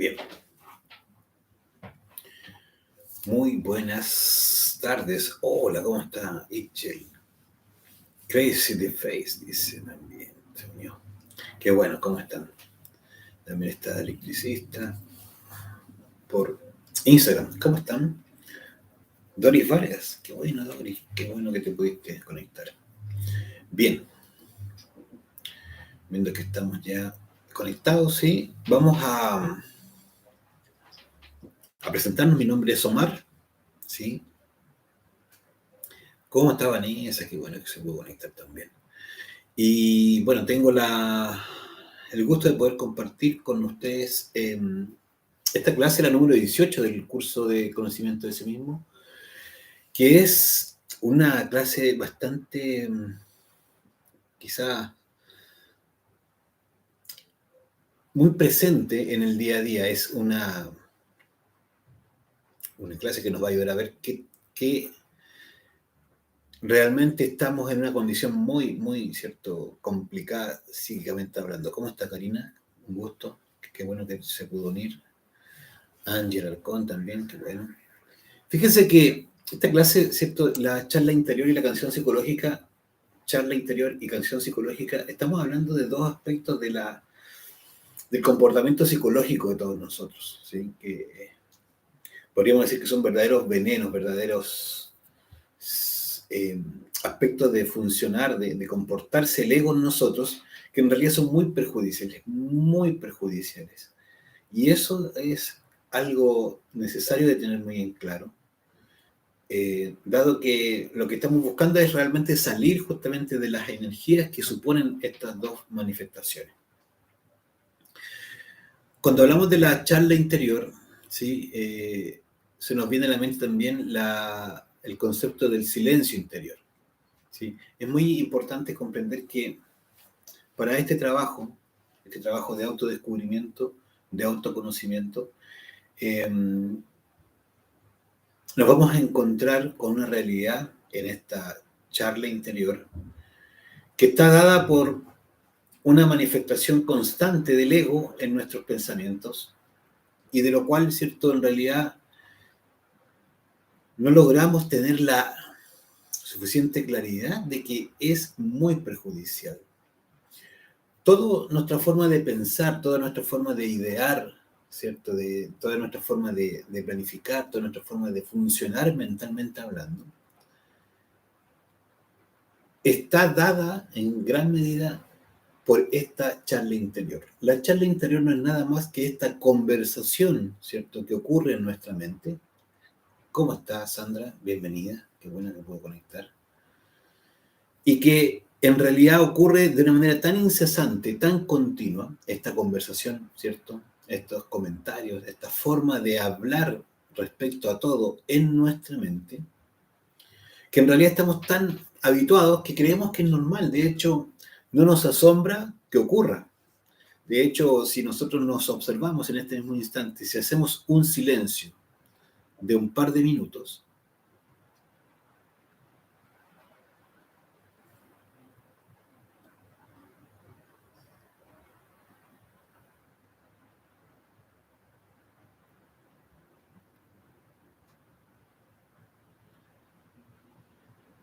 Bien, muy buenas tardes. Hola, ¿cómo está? Itchel. Crazy the Face, dice también. Dios mío. Qué bueno, ¿cómo están? También está Electricista por Instagram. ¿Cómo están? Doris Vargas. Qué bueno, Doris. Qué bueno que te pudiste conectar. Bien, viendo que estamos ya conectados, ¿sí? Vamos a presentarnos. Mi nombre es Omar, ¿sí? ¿Cómo está Vanessa? Qué bueno que se pudo conectar también. Y bueno, tengo el gusto de poder compartir con ustedes esta clase, la número 18 del curso de conocimiento de sí mismo, que es una clase bastante, quizá, muy presente en el día a día. Es una clase que nos va a ayudar a ver que realmente estamos en una condición muy, muy, ¿cierto?, complicada psíquicamente hablando. ¿Cómo está, Karina? Un gusto. Qué bueno que se pudo unir. Ángel Arcón también, qué bueno. Fíjense que esta clase, ¿cierto? La charla interior y la canción psicológica, charla interior y canción psicológica, estamos hablando de dos aspectos del comportamiento psicológico de todos nosotros, ¿sí? Que podríamos decir que son verdaderos venenos, verdaderos eh, aspectos de funcionar, de comportarse el ego en nosotros, que en realidad son muy perjudiciales, muy perjudiciales. Y eso es algo necesario de tener muy en claro. Dado que lo que estamos buscando es realmente salir justamente de las energías que suponen estas dos manifestaciones. Cuando hablamos de la charla interior, ¿sí? Se nos viene a la mente también el concepto del silencio interior, ¿sí? Es muy importante comprender que para este trabajo de autodescubrimiento, de autoconocimiento, nos vamos a encontrar con una realidad en esta charla interior que está dada por una manifestación constante del ego en nuestros pensamientos y de lo cual, ¿cierto?, en realidad no logramos tener la suficiente claridad de que es muy perjudicial. Toda nuestra forma de pensar, toda nuestra forma de idear, ¿cierto?, toda nuestra forma de planificar, toda nuestra forma de funcionar mentalmente hablando, está dada en gran medida por esta charla interior. La charla interior no es nada más que esta conversación, ¿cierto?, que ocurre en nuestra mente. ¿Cómo estás, Sandra? Bienvenida, qué buena que puedo conectar. Y que en realidad ocurre de una manera tan incesante, tan continua, esta conversación, ¿cierto?, estos comentarios, esta forma de hablar respecto a todo en nuestra mente, que en realidad estamos tan habituados que creemos que es normal. De hecho, no nos asombra que ocurra. De hecho, si nosotros nos observamos en este mismo instante, si hacemos un silencio de un par de minutos,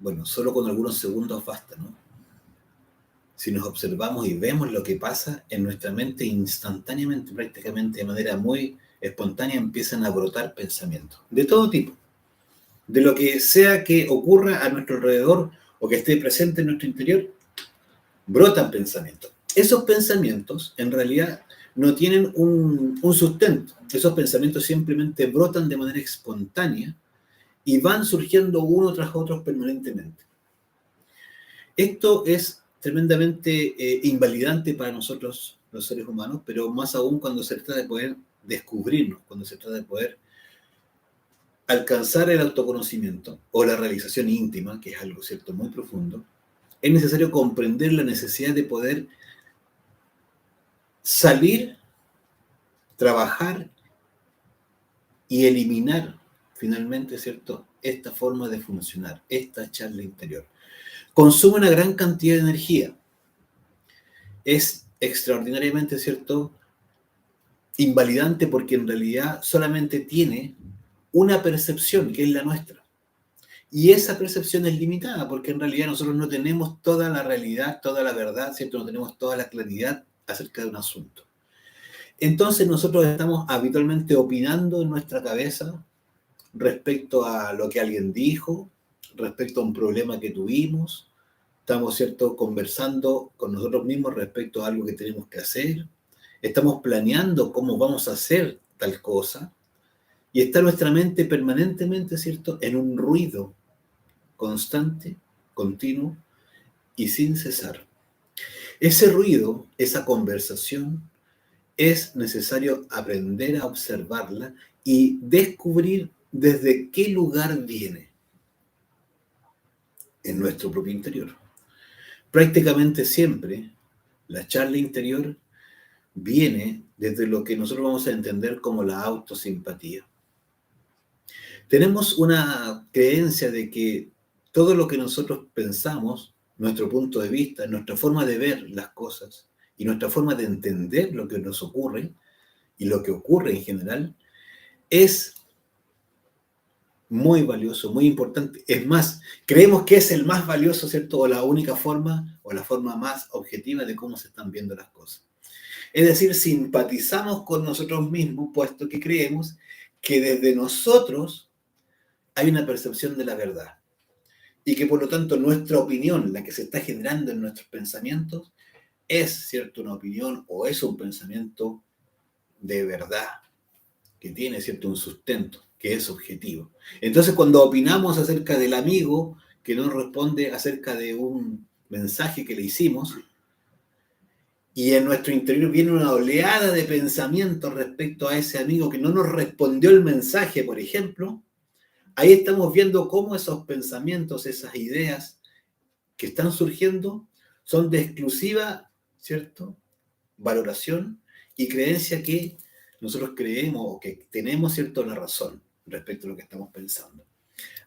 bueno, solo con algunos segundos basta, ¿no? Si nos observamos y vemos lo que pasa en nuestra mente instantáneamente, prácticamente de manera muy espontánea, empiezan a brotar pensamientos de todo tipo, de lo que sea que ocurra a nuestro alrededor o que esté presente en nuestro interior, brotan pensamientos. Esos pensamientos en realidad no tienen un sustento. Esos pensamientos simplemente brotan de manera espontánea y van surgiendo uno tras otro permanentemente. Esto es tremendamente invalidante para nosotros, los seres humanos, pero más aún cuando se trata de poder descubrirnos, cuando se trata de poder alcanzar el autoconocimiento o la realización íntima, que es algo, ¿cierto?, muy profundo. Es necesario comprender la necesidad de poder salir, trabajar y eliminar finalmente, ¿cierto?, esta forma de funcionar, esta charla interior. Consume una gran cantidad de energía. Es extraordinariamente, ¿cierto?, invalidante porque en realidad solamente tiene una percepción, que es la nuestra. Y esa percepción es limitada porque en realidad nosotros no tenemos toda la realidad, toda la verdad, ¿cierto? No tenemos toda la claridad acerca de un asunto. Entonces nosotros estamos habitualmente opinando en nuestra cabeza respecto a lo que alguien dijo, respecto a un problema que tuvimos, estamos, ¿cierto?, conversando con nosotros mismos respecto a algo que tenemos que hacer, estamos planeando cómo vamos a hacer tal cosa, y está nuestra mente permanentemente, ¿cierto?, en un ruido constante, continuo y sin cesar. Ese ruido, esa conversación, es necesario aprender a observarla y descubrir desde qué lugar viene en nuestro propio interior. Prácticamente siempre la charla interior viene desde lo que nosotros vamos a entender como la autosimpatía. Tenemos una creencia de que todo lo que nosotros pensamos, nuestro punto de vista, nuestra forma de ver las cosas y nuestra forma de entender lo que nos ocurre y lo que ocurre en general, es muy valioso, muy importante. Es más, creemos que es el más valioso, ¿cierto? O la única forma, o la forma más objetiva de cómo se están viendo las cosas. Es decir, simpatizamos con nosotros mismos, puesto que creemos que desde nosotros hay una percepción de la verdad. Y que por lo tanto nuestra opinión, la que se está generando en nuestros pensamientos, es, ¿cierto?, una opinión o es un pensamiento de verdad, que tiene, ¿cierto?, un sustento, que es objetivo. Entonces, cuando opinamos acerca del amigo que no responde acerca de un mensaje que le hicimos, y en nuestro interior viene una oleada de pensamientos respecto a ese amigo que no nos respondió el mensaje, por ejemplo, ahí estamos viendo cómo esos pensamientos, esas ideas que están surgiendo, son de exclusiva, ¿cierto?, valoración y creencia que nosotros creemos o que tenemos, ¿cierto?, la razón respecto a lo que estamos pensando.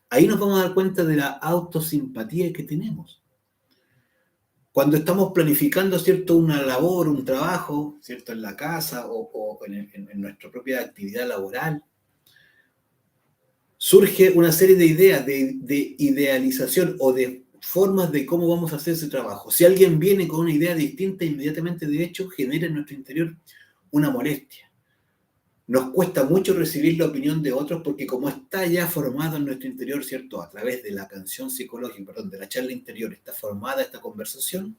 Ahí nos vamos a dar cuenta de la autosimpatía que tenemos. Cuando estamos planificando, ¿cierto?, una labor, un trabajo, ¿cierto?, en la casa o en nuestra propia actividad laboral, surge una serie de ideas, de idealización o de formas de cómo vamos a hacer ese trabajo. Si alguien viene con una idea distinta, inmediatamente, de hecho, genera en nuestro interior una molestia. Nos cuesta mucho recibir la opinión de otros porque como está ya formado en nuestro interior, ¿cierto?, a través de la canción psicológica, perdón, de la charla interior, está formada esta conversación,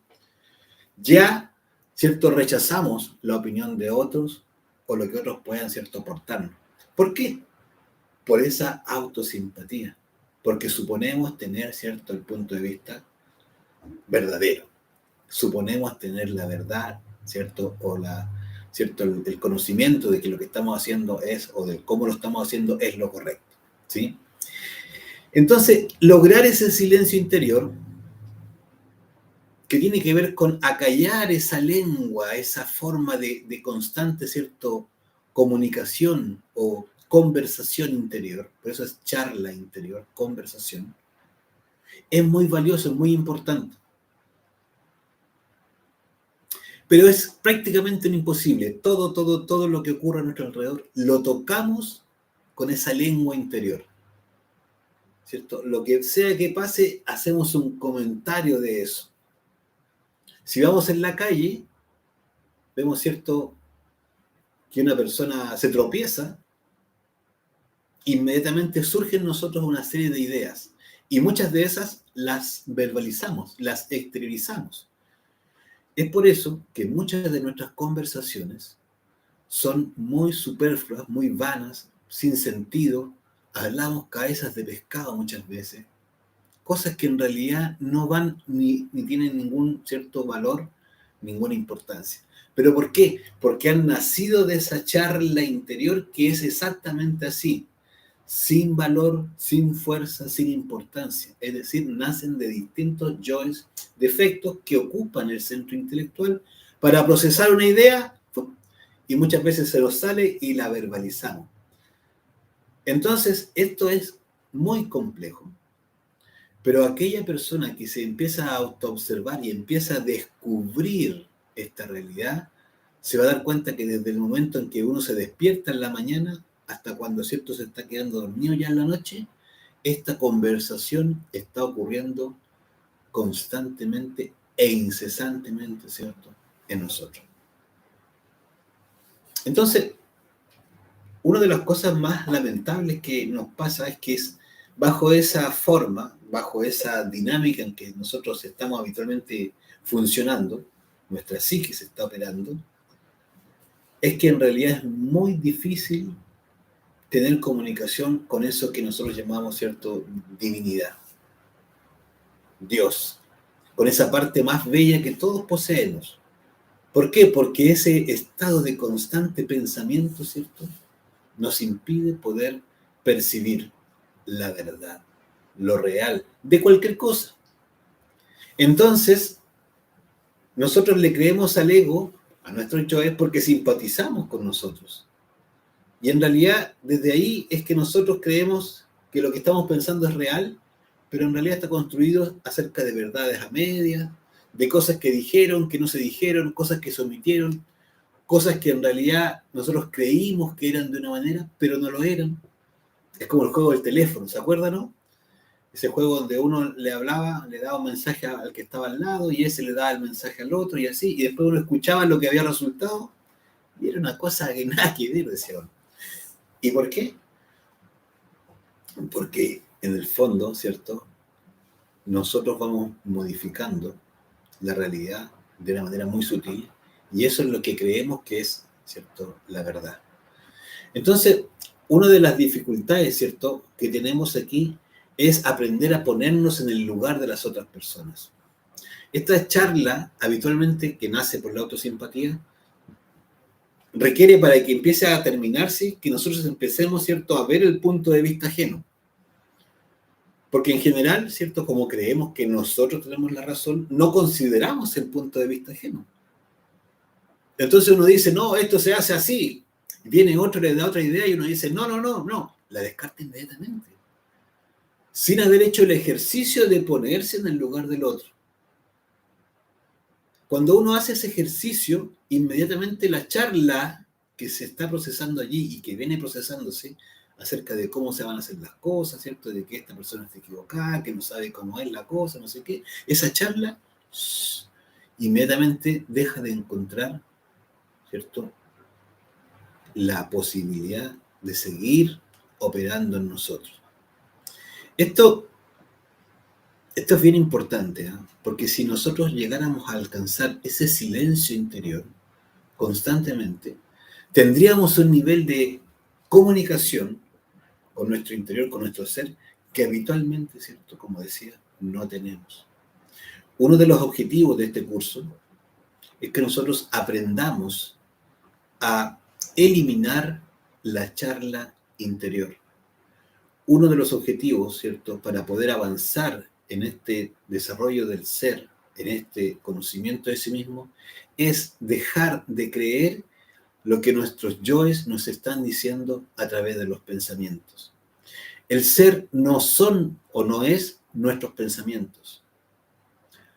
ya, ¿cierto?, rechazamos la opinión de otros o lo que otros puedan, ¿cierto?, aportarnos. ¿Por qué? Por esa autosimpatía, porque suponemos tener, ¿cierto?, el punto de vista verdadero, suponemos tener la verdad, ¿cierto?, o ¿cierto?, el conocimiento de que lo que estamos haciendo es, o de cómo lo estamos haciendo es lo correcto, ¿sí? Entonces, lograr ese silencio interior, que tiene que ver con acallar esa lengua, esa forma de constante, ¿cierto?, comunicación o conversación interior, por eso es charla interior, conversación, es muy valioso, es muy importante. Pero es prácticamente imposible. Todo lo que ocurre a nuestro alrededor lo tocamos con esa lengua interior, ¿cierto? Lo que sea que pase, hacemos un comentario de eso. Si vamos en la calle, vemos, ¿cierto?, que una persona se tropieza, inmediatamente surge en nosotros una serie de ideas. Y muchas de esas las verbalizamos, las exteriorizamos. Es por eso que muchas de nuestras conversaciones son muy superfluas, muy vanas, sin sentido. Hablamos cabezas de pescado muchas veces. Cosas que en realidad no van ni tienen ningún cierto valor, ninguna importancia. ¿Pero por qué? Porque han nacido de esa charla interior que es exactamente así, sin valor, sin fuerza, sin importancia. Es decir, nacen de distintos yoes, defectos que ocupan el centro intelectual para procesar una idea y muchas veces se nos sale y la verbalizamos. Entonces, esto es muy complejo. Pero aquella persona que se empieza a autoobservar y empieza a descubrir esta realidad, se va a dar cuenta que desde el momento en que uno se despierta en la mañana hasta cuando, ¿cierto?, se está quedando dormido ya en la noche, esta conversación está ocurriendo constantemente e incesantemente, ¿cierto?, en nosotros. Entonces, una de las cosas más lamentables que nos pasa es que es bajo esa forma, bajo esa dinámica en que nosotros estamos habitualmente funcionando, nuestra psique se está operando, es que en realidad es muy difícil tener comunicación con eso que nosotros llamamos, ¿cierto?, divinidad, Dios, con esa parte más bella que todos poseemos. ¿Por qué? Porque ese estado de constante pensamiento, ¿cierto?, nos impide poder percibir la verdad, lo real, de cualquier cosa. Entonces, nosotros le creemos al ego, a nuestro yo es porque simpatizamos con nosotros. Y en realidad, desde ahí es que nosotros creemos que lo que estamos pensando es real, pero en realidad está construido acerca de verdades a medias, de cosas que dijeron, que no se dijeron, cosas que se omitieron, cosas que en realidad nosotros creímos que eran de una manera, pero no lo eran. Es como el juego del teléfono, ¿se acuerdan, no? Ese juego donde uno le hablaba, le daba un mensaje al que estaba al lado y ese le daba el mensaje al otro y así, y después uno escuchaba lo que había resultado y era una cosa que nada que ver, decía uno. ¿Y por qué? Porque en el fondo, ¿cierto?, nosotros vamos modificando la realidad de una manera muy sutil y eso es lo que creemos que es, ¿cierto?, la verdad. Entonces, una de las dificultades, ¿cierto?, que tenemos aquí es aprender a ponernos en el lugar de las otras personas. Esta charla, habitualmente, que nace por la autosimpatía, requiere para que empiece a terminarse que nosotros empecemos, ¿cierto?, a ver el punto de vista ajeno. Porque en general, ¿cierto?, como creemos que nosotros tenemos la razón, no consideramos el punto de vista ajeno. Entonces uno dice, no, esto se hace así. Viene otro, le da otra idea y uno dice, no, la descarta inmediatamente. Sin haber hecho el ejercicio de ponerse en el lugar del otro. Cuando uno hace ese ejercicio, inmediatamente la charla que se está procesando allí y que viene procesándose acerca de cómo se van a hacer las cosas, ¿cierto? De que esta persona está equivocada, que no sabe cómo es la cosa, no sé qué. Esa charla inmediatamente deja de encontrar, ¿cierto?, la posibilidad de seguir operando en nosotros. Esto es bien importante, ¿eh? Porque si nosotros llegáramos a alcanzar ese silencio interior constantemente, tendríamos un nivel de comunicación con nuestro interior, con nuestro ser, que habitualmente, ¿cierto?, como decía, no tenemos. Uno de los objetivos de este curso es que nosotros aprendamos a eliminar la charla interior. Uno de los objetivos, ¿cierto?, para poder avanzar en este desarrollo del ser, en este conocimiento de sí mismo, es dejar de creer lo que nuestros yoes nos están diciendo a través de los pensamientos. El ser no son o no es nuestros pensamientos.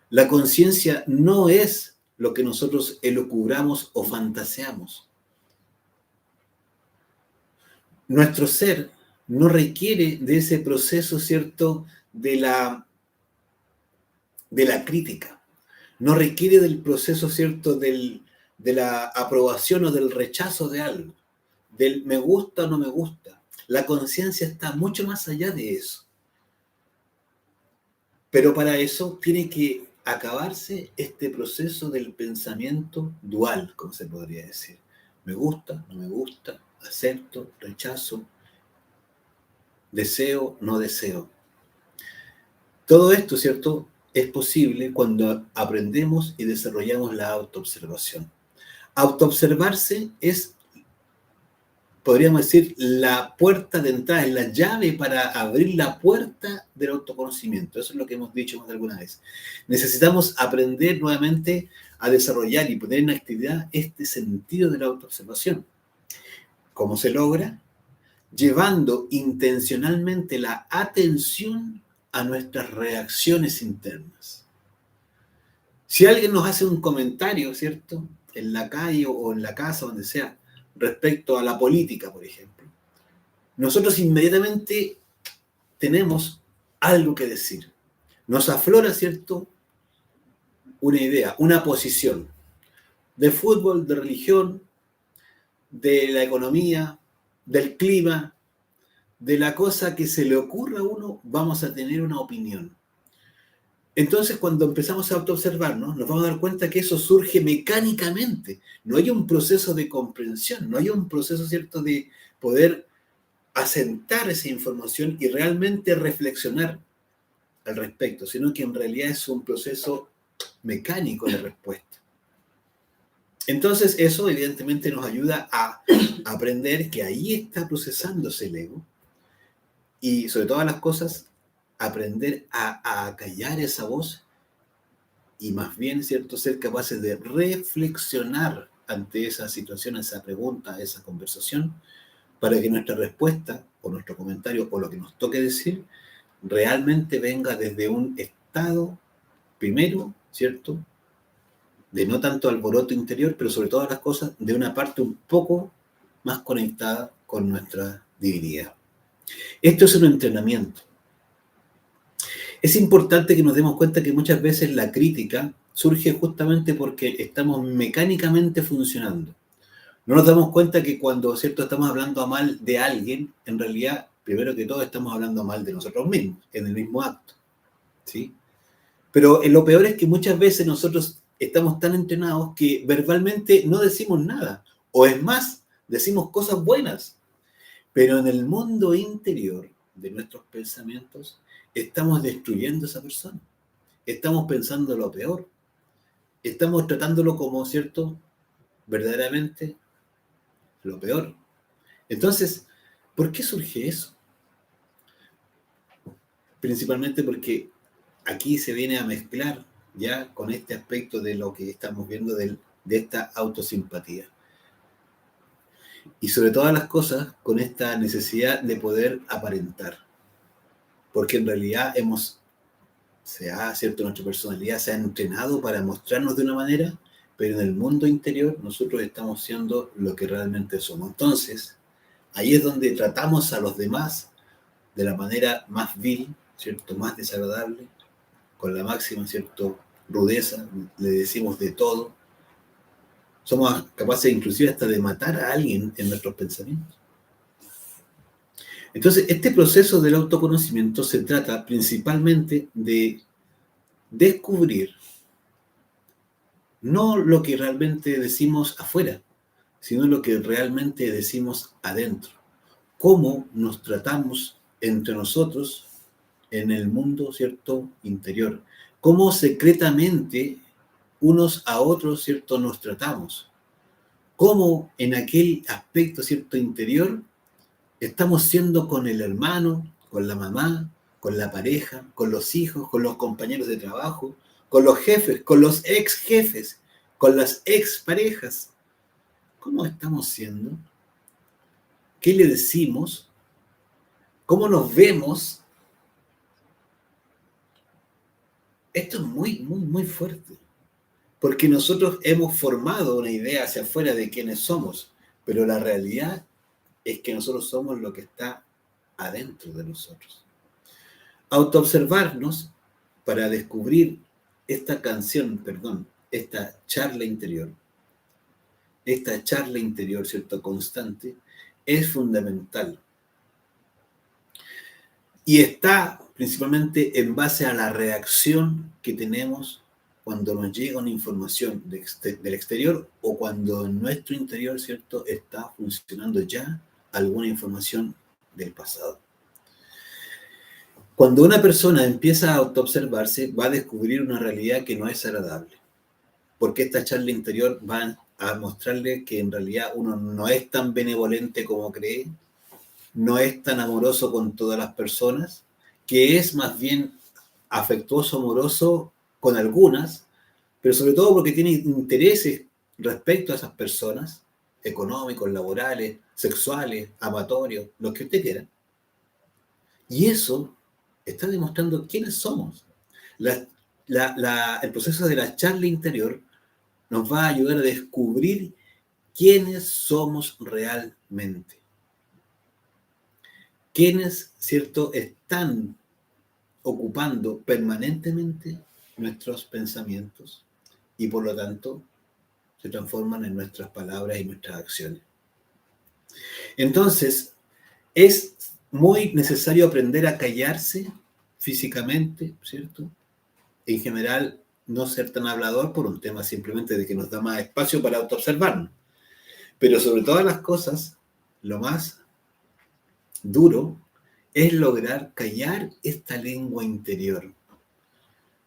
La conciencia no es lo que nosotros elucubramos o fantaseamos. Nuestro ser no requiere de ese proceso, ¿cierto?, de la crítica. No requiere del proceso, ¿cierto?, de la aprobación o del rechazo de algo. Del me gusta o no me gusta. La conciencia está mucho más allá de eso. Pero para eso tiene que acabarse este proceso del pensamiento dual, como se podría decir. Me gusta, no me gusta, acepto, rechazo, deseo, no deseo. Todo esto, ¿cierto?, es posible cuando aprendemos y desarrollamos la autoobservación. Autoobservarse es, podríamos decir, la puerta de entrada, es la llave para abrir la puerta del autoconocimiento. Eso es lo que hemos dicho más de alguna vez. Necesitamos aprender nuevamente a desarrollar y poner en actividad este sentido de la autoobservación. ¿Cómo se logra? Llevando intencionalmente la atención a nuestras reacciones internas. Si alguien nos hace un comentario, ¿cierto?, en la calle o en la casa, donde sea, respecto a la política, por ejemplo, nosotros inmediatamente tenemos algo que decir. Nos aflora, ¿cierto?, una idea, una posición de fútbol, de religión, de la economía, del clima, de la cosa que se le ocurra a uno, vamos a tener una opinión. Entonces, cuando empezamos a autoobservarnos, nos vamos a dar cuenta que eso surge mecánicamente. No hay un proceso de comprensión, no hay un proceso, ¿cierto?, de poder asentar esa información y realmente reflexionar al respecto, sino que en realidad es un proceso mecánico de respuesta. Entonces, eso evidentemente nos ayuda a aprender que ahí está procesándose el ego y, sobre todas las cosas, aprender a acallar esa voz y más bien, ¿cierto?, ser capaces de reflexionar ante esa situación, esa pregunta, esa conversación, para que nuestra respuesta o nuestro comentario o lo que nos toque decir realmente venga desde un estado, primero, ¿cierto?, de no tanto alboroto interior, pero sobre todas las cosas, de una parte un poco más conectada con nuestra divinidad. Esto es un entrenamiento. Es importante que nos demos cuenta que muchas veces la crítica surge justamente porque estamos mecánicamente funcionando. No nos damos cuenta que cuando, ¿cierto?, estamos hablando mal de alguien, en realidad, primero que todo, estamos hablando mal de nosotros mismos, en el mismo acto, ¿sí? Pero lo peor es que muchas veces nosotros estamos tan entrenados que verbalmente no decimos nada. O es más, decimos cosas buenas. Pero en el mundo interior de nuestros pensamientos estamos destruyendo a esa persona. Estamos pensando lo peor. Estamos tratándolo como, ¿cierto?, verdaderamente lo peor. Entonces, ¿por qué surge eso? Principalmente porque aquí se viene a mezclar ya con este aspecto de lo que estamos viendo de esta autosimpatía. Y sobre todas las cosas, con esta necesidad de poder aparentar. Porque en realidad ¿cierto?, nuestra personalidad se ha entrenado para mostrarnos de una manera, pero en el mundo interior nosotros estamos siendo lo que realmente somos. Entonces, ahí es donde tratamos a los demás de la manera más vil, ¿cierto?, más desagradable, con la máxima, ¿cierto?, rudeza, le decimos de todo. Somos capaces inclusive hasta de matar a alguien en nuestros pensamientos. Entonces, este proceso del autoconocimiento se trata principalmente de descubrir no lo que realmente decimos afuera, sino lo que realmente decimos adentro. Cómo nos tratamos entre nosotros en el mundo, ¿cierto?, interior. Cómo secretamente unos a otros, ¿cierto?, nos tratamos. Cómo en aquel aspecto, ¿cierto?, interior, estamos siendo con el hermano, con la mamá, con la pareja, con los hijos, con los compañeros de trabajo, con los jefes, con los ex jefes, con las ex parejas. ¿Cómo estamos siendo? ¿Qué le decimos? ¿Cómo nos vemos? Esto es muy, muy, muy fuerte. Porque nosotros hemos formado una idea hacia afuera de quiénes somos, pero la realidad es que nosotros somos lo que está adentro de nosotros. Autoobservarnos para descubrir esta charla interior, ¿cierto?, constante, es fundamental. Y está principalmente en base a la reacción que tenemos cuando nos llega una información del exterior o cuando en nuestro interior, ¿cierto?, está funcionando ya alguna información del pasado. Cuando una persona empieza a autoobservarse, va a descubrir una realidad que no es agradable. Porque esta charla interior va a mostrarle que en realidad uno no es tan benevolente como cree, no es tan amoroso con todas las personas, que es más bien afectuoso, amoroso con algunas, pero sobre todo porque tiene intereses respecto a esas personas, económicos, laborales, sexuales, amatorios, los que usted quiera. Y eso está demostrando quiénes somos. El proceso de la charla interior nos va a ayudar a descubrir quiénes somos realmente. Quiénes, ¿cierto?, están ocupando permanentemente nuestros pensamientos y por lo tanto se transforman en nuestras palabras y nuestras acciones. Entonces, es muy necesario aprender a callarse físicamente, ¿cierto? En general, no ser tan hablador por un tema simplemente de que nos da más espacio para autoobservarnos. Pero sobre todas las cosas, lo más duro es lograr callar esta lengua interior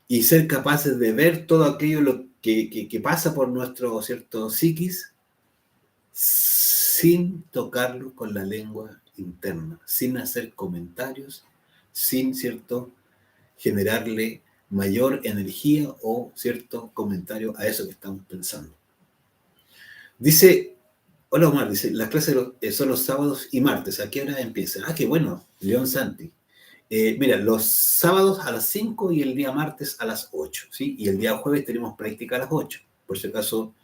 y ser capaces de ver todo aquello que pasa por nuestro cierto psiquis sin tocarlo con la lengua interna, sin hacer comentarios, sin, ¿cierto?, generarle mayor energía o cierto comentario a eso que estamos pensando. Dice, hola Omar, dice, las clases son los sábados y martes, ¿a qué hora empiezan? Ah, qué bueno, León Santi. Mira, los sábados a las 5 y el día martes a las 8, ¿sí? Y el día jueves tenemos práctica a las 8. Por si acaso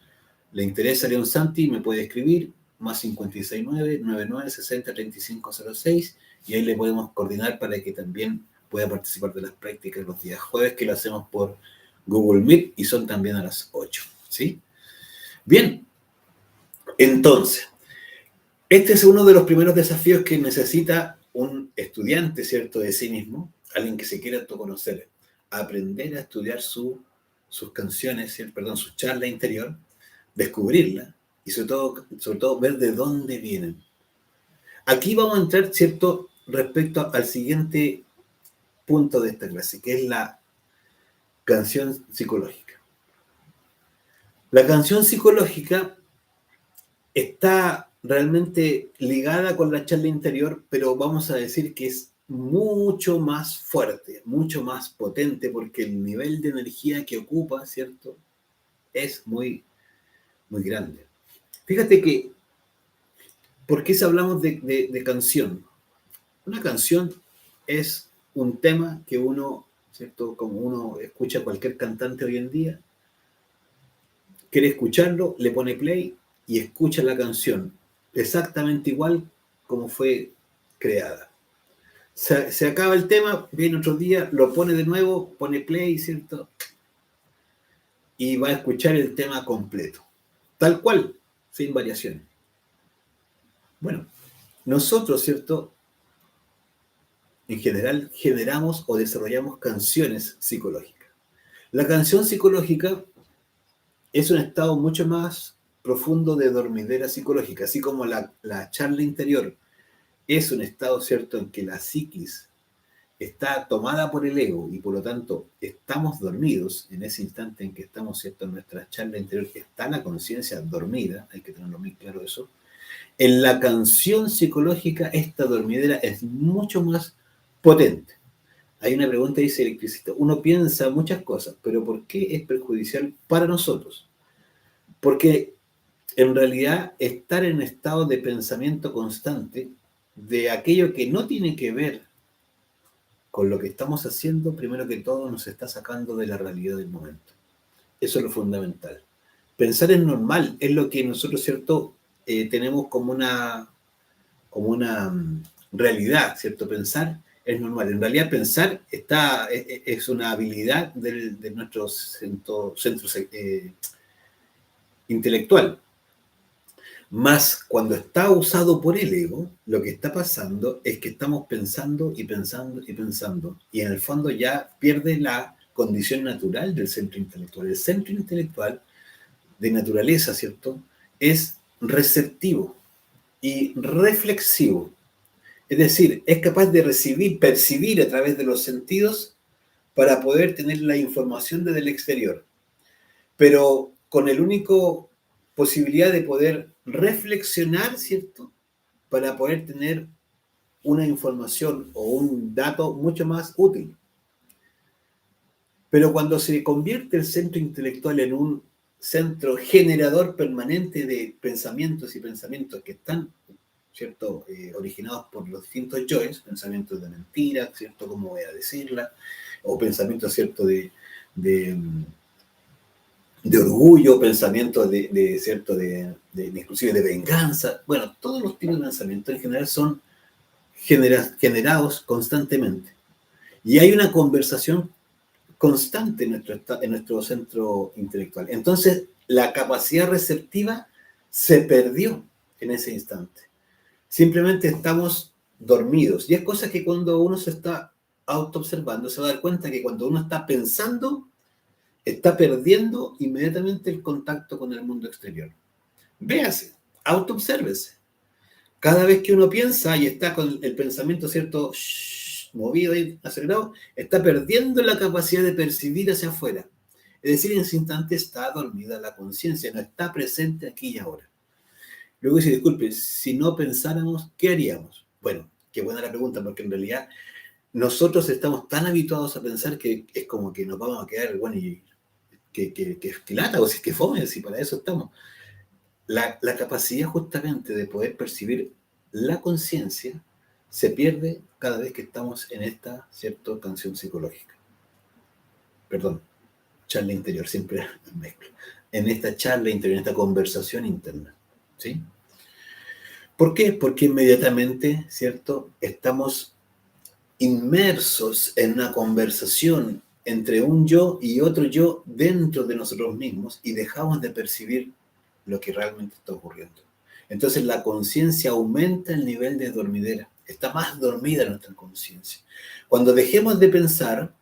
le interesa León Santi, me puede escribir, más 569-9960-3506, y ahí le podemos coordinar para que también pueda participar de las prácticas los días jueves, que lo hacemos por Google Meet y son también a las 8, ¿sí? Bien, entonces, este es uno de los primeros desafíos que necesita un estudiante, ¿cierto?, de sí mismo, alguien que se quiera autoconocer, aprender a estudiar sus canciones, ¿cierto?, perdón, su charla interior, descubrirla y sobre todo ver de dónde vienen. Aquí vamos a entrar, ¿cierto?, respecto al siguiente punto de esta clase, que es la canción psicológica. La canción psicológica está realmente ligada con la charla interior, pero vamos a decir que es mucho más fuerte, mucho más potente, porque el nivel de energía que ocupa, ¿cierto?, es muy, muy grande. Fíjate que, ¿por qué si hablamos de canción? Una canción es un tema que uno, ¿cierto?, como uno escucha a cualquier cantante hoy en día, quiere escucharlo, le pone play y escucha la canción exactamente igual como fue creada. Se acaba el tema, viene otro día, lo pone de nuevo, pone play, ¿cierto? Y va a escuchar el tema completo. Tal cual, sin variaciones. Bueno, nosotros, ¿cierto?, en general generamos o desarrollamos canciones psicológicas. La canción psicológica es un estado mucho más profundo de dormidera psicológica, así como la charla interior es un estado, ¿cierto?, en que la psiquis está tomada por el ego y por lo tanto estamos dormidos en ese instante en que estamos, ¿cierto?, en nuestra charla interior, que está la conciencia dormida, hay que tenerlo muy claro eso. En la canción psicológica esta dormidera es mucho más potente. Hay una pregunta, dice Electricista, uno piensa muchas cosas, pero ¿por qué es perjudicial para nosotros? Porque en realidad estar en estado de pensamiento constante de aquello que no tiene que ver con lo que estamos haciendo, primero que todo nos está sacando de la realidad del momento. Eso es lo fundamental. Pensar es normal, es lo que nosotros, ¿cierto?, tenemos como una realidad, ¿cierto? Pensar es normal. En realidad pensar es una habilidad de nuestro centro intelectual. Más cuando está usado por el ego, lo que está pasando es que estamos pensando y pensando y pensando. Y en el fondo ya pierde la condición natural del centro intelectual. El centro intelectual de naturaleza, ¿cierto?, es receptivo y reflexivo. Es decir, es capaz de percibir a través de los sentidos para poder tener la información desde el exterior. Pero con el único posibilidad de poder reflexionar, ¿cierto?, para poder tener una información o un dato mucho más útil. Pero cuando se convierte el centro intelectual en un centro generador permanente de pensamientos y pensamientos que están, ¿cierto?, originados por los distintos yoes, pensamientos de mentira, ¿cierto?, cómo voy a decirla, o pensamientos, ¿cierto?, de de orgullo, pensamientos ¿cierto? Inclusive de venganza. Bueno, todos los tipos de pensamientos en general son generados constantemente. Y hay una conversación constante en nuestro centro intelectual. Entonces, la capacidad receptiva se perdió en ese instante. Simplemente estamos dormidos. Y es cosa que cuando uno se está autoobservando, se va a dar cuenta que cuando uno está pensando, está perdiendo inmediatamente el contacto con el mundo exterior. Véase, autoobsérvese. Cada vez que uno piensa y está con el pensamiento, ¿cierto?, movido y acelerado, está perdiendo la capacidad de percibir hacia afuera. Es decir, en ese instante está dormida la conciencia, no está presente aquí y ahora. Luego dice, disculpe, si no pensáramos, ¿qué haríamos? Bueno, qué buena la pregunta, porque en realidad nosotros estamos tan habituados a pensar que es como que nos vamos a quedar, bueno, y que lata, o si es que fome, si para eso estamos. La capacidad justamente de poder percibir la conciencia se pierde cada vez que estamos en esta, ¿cierto?, canción psicológica. Perdón, charla interior, siempre mezclo. En esta charla interior, en esta conversación interna, ¿sí? ¿Por qué? Porque inmediatamente, ¿cierto?, estamos inmersos en una conversación entre un yo y otro yo dentro de nosotros mismos y dejamos de percibir lo que realmente está ocurriendo. Entonces la conciencia aumenta el nivel de dormidera, está más dormida nuestra conciencia. Cuando dejemos de pensar,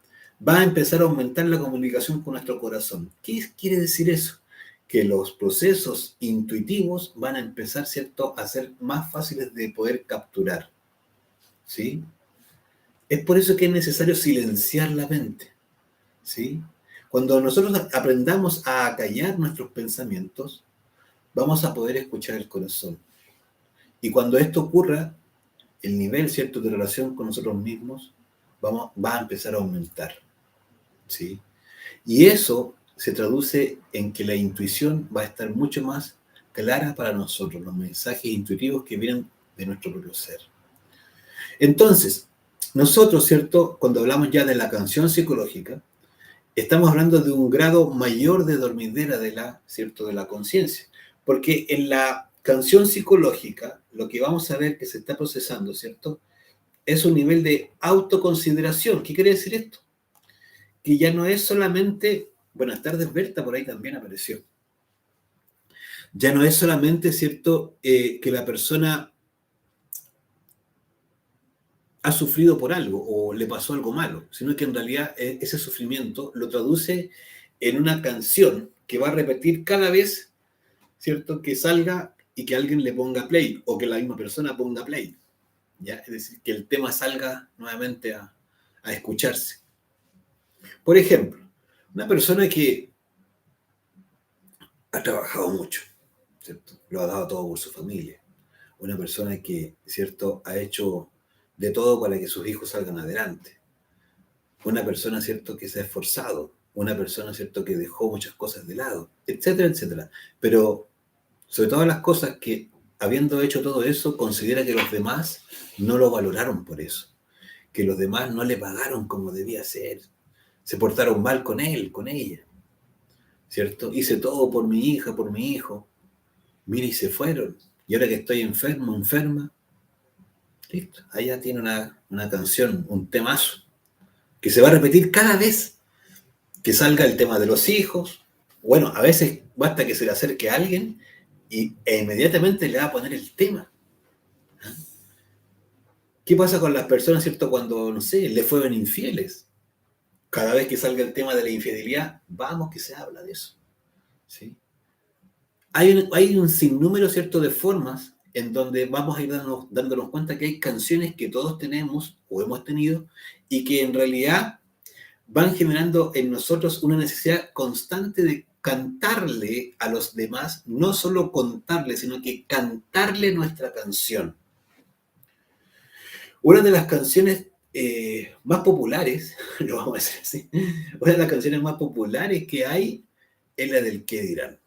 va a empezar a aumentar la comunicación con nuestro corazón. ¿Qué quiere decir eso? Que los procesos intuitivos van a empezar, ¿cierto?, a ser más fáciles de poder capturar, ¿sí? Es por eso que es necesario silenciar la mente, ¿sí? Cuando nosotros aprendamos a callar nuestros pensamientos, vamos a poder escuchar el corazón. Y cuando esto ocurra, el nivel, ¿cierto?, de relación con nosotros mismos va a empezar a aumentar, ¿sí? Y eso se traduce en que la intuición va a estar mucho más clara para nosotros, los mensajes intuitivos que vienen de nuestro propio ser. Entonces, nosotros, ¿cierto?, cuando hablamos ya de la canción psicológica, estamos hablando de un grado mayor de dormidera ¿cierto?, de la conciencia. Porque en la canción psicológica, lo que vamos a ver que se está procesando, ¿cierto?, es un nivel de autoconsideración. ¿Qué quiere decir esto? Que ya no es solamente, buenas tardes Berta, por ahí también apareció. Ya no es solamente, ¿cierto?, que la persona ha sufrido por algo o le pasó algo malo, sino que en realidad ese sufrimiento lo traduce en una canción que va a repetir cada vez, ¿cierto?, que salga y que alguien le ponga play o que la misma persona ponga play, ¿ya? Es decir, que el tema salga nuevamente a escucharse. Por ejemplo, una persona que ha trabajado mucho, ¿cierto?, lo ha dado todo por su familia. Una persona que, ¿cierto?, ha hecho de todo para que sus hijos salgan adelante. Una persona, ¿cierto?, que se ha esforzado. Una persona, ¿cierto?, que dejó muchas cosas de lado, etcétera, etcétera. Pero, sobre todas las cosas, que habiendo hecho todo eso, considera que los demás no lo valoraron por eso. Que los demás no le pagaron como debía ser. Se portaron mal con él, con ella, ¿cierto? Hice todo por mi hija, por mi hijo. Mira, y se fueron. Y ahora que estoy enfermo, enferma, listo. Allá tiene una canción, un temazo, que se va a repetir cada vez que salga el tema de los hijos. Bueno, a veces basta que se le acerque a alguien e inmediatamente le va a poner el tema. ¿Qué pasa con las personas, cierto, cuando, no sé, le fueron infieles? Cada vez que salga el tema de la infidelidad, vamos que se habla de eso, ¿sí? Hay un sinnúmero, ¿cierto?, de formas en donde vamos a ir dándonos cuenta que hay canciones que todos tenemos o hemos tenido y que en realidad van generando en nosotros una necesidad constante de cantarle a los demás, no solo contarle, sino que cantarle nuestra canción. Una de las canciones más populares, lo vamos a decir así, una de las canciones más populares que hay es la del ¿qué dirán?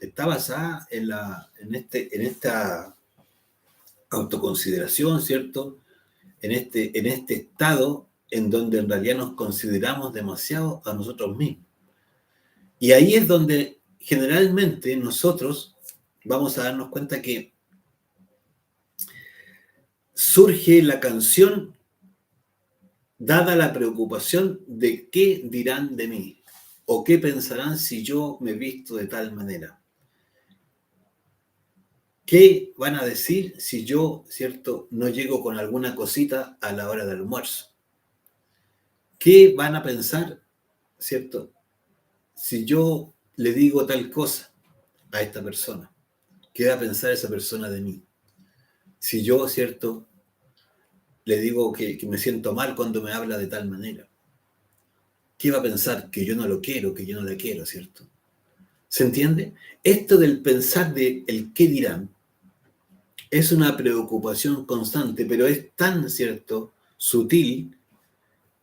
Está basada en esta autoconsideración, ¿cierto? En este estado en donde en realidad nos consideramos demasiado a nosotros mismos. Y ahí es donde generalmente nosotros vamos a darnos cuenta que surge la canción dada la preocupación de qué dirán de mí o qué pensarán si yo me visto de tal manera. ¿Qué van a decir si yo, cierto, no llego con alguna cosita a la hora del almuerzo? ¿Qué van a pensar, cierto, si yo le digo tal cosa a esta persona? ¿Qué va a pensar esa persona de mí? Si yo, cierto, le digo que me siento mal cuando me habla de tal manera. ¿Qué va a pensar? Que yo no lo quiero, que yo no le quiero, ¿cierto? ¿Se entiende? Esto del pensar de el qué dirán es una preocupación constante, pero es tan, ¿cierto?, sutil,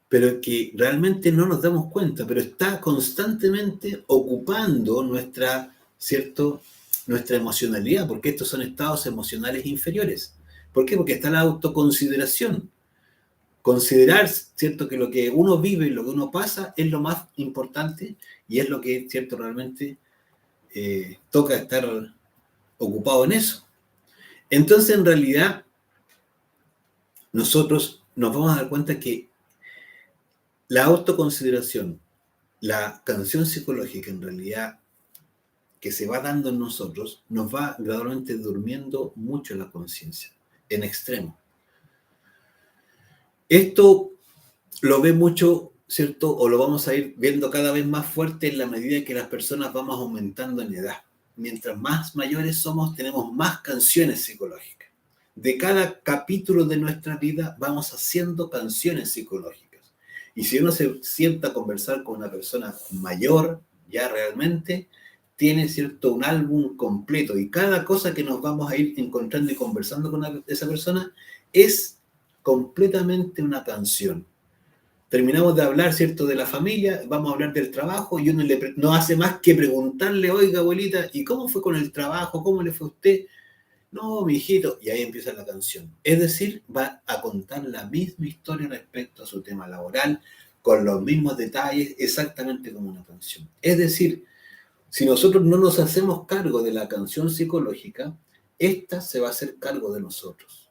pero que realmente no nos damos cuenta, pero está constantemente ocupando nuestra, ¿cierto?, nuestra emocionalidad, porque estos son estados emocionales inferiores. ¿Por qué? Porque está la autoconsideración. Considerar, ¿cierto?, que lo que uno vive, lo que uno pasa, es lo más importante y es lo que, ¿cierto?, realmente toca estar ocupado en eso. Entonces, en realidad, nosotros nos vamos a dar cuenta que la autoconsideración, la canción psicológica, en realidad, que se va dando en nosotros, nos va gradualmente durmiendo mucho la conciencia, en extremo. Esto lo ve mucho, ¿cierto? O lo vamos a ir viendo cada vez más fuerte en la medida que las personas vamos aumentando en edad. Mientras más mayores somos, tenemos más canciones psicológicas. De cada capítulo de nuestra vida vamos haciendo canciones psicológicas. Y si uno se sienta a conversar con una persona mayor, ya realmente tiene, ¿cierto?, un álbum completo. Y cada cosa que nos vamos a ir encontrando y conversando con esa persona es completamente una canción. Terminamos de hablar, ¿cierto?, de la familia, vamos a hablar del trabajo y uno no hace más que preguntarle, oiga, abuelita, ¿y cómo fue con el trabajo? ¿Cómo le fue a usted? No, mi hijito. Y ahí empieza la canción. Es decir, va a contar la misma historia respecto a su tema laboral, con los mismos detalles, exactamente como una canción. Es decir, si nosotros no nos hacemos cargo de la canción psicológica, esta se va a hacer cargo de nosotros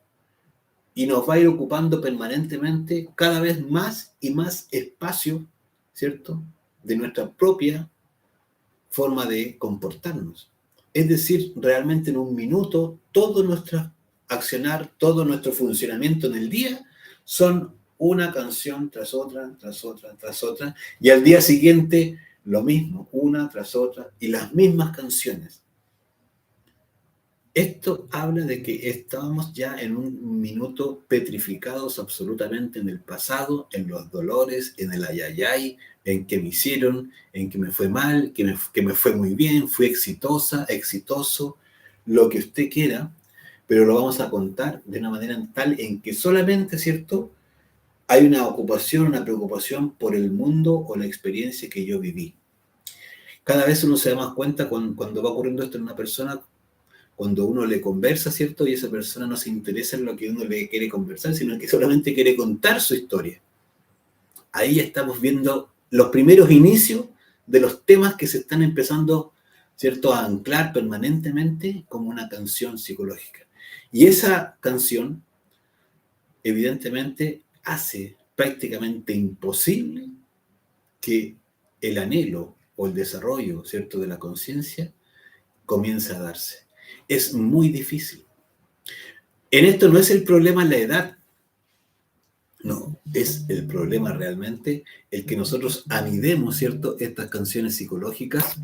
y nos va a ir ocupando permanentemente cada vez más y más espacio, ¿cierto?, de nuestra propia forma de comportarnos. Es decir, realmente en un minuto, todo nuestro accionar, todo nuestro funcionamiento en el día son una canción tras otra, tras otra, tras otra, y al día siguiente lo mismo, una tras otra, y las mismas canciones. Esto habla de que estábamos ya en un minuto petrificados absolutamente en el pasado, en los dolores, en el ayayay, en que me hicieron, en que me fue mal, que me fue muy bien, fui exitosa, exitoso, lo que usted quiera, pero lo vamos a contar de una manera tal en que solamente, ¿cierto?, hay una ocupación, una preocupación por el mundo o la experiencia que yo viví. Cada vez uno se da más cuenta cuando va ocurriendo esto en una persona, cuando uno le conversa, ¿cierto? Y esa persona no se interesa en lo que uno le quiere conversar, sino que solamente quiere contar su historia. Ahí estamos viendo los primeros inicios de los temas que se están empezando, ¿cierto?, a anclar permanentemente como una canción psicológica. Y esa canción, evidentemente, hace prácticamente imposible que el anhelo o el desarrollo, ¿cierto?, de la conciencia comience a darse. Es muy difícil. En esto no es el problema la edad, no, es el problema realmente el que nosotros anidemos, ¿cierto?, estas canciones psicológicas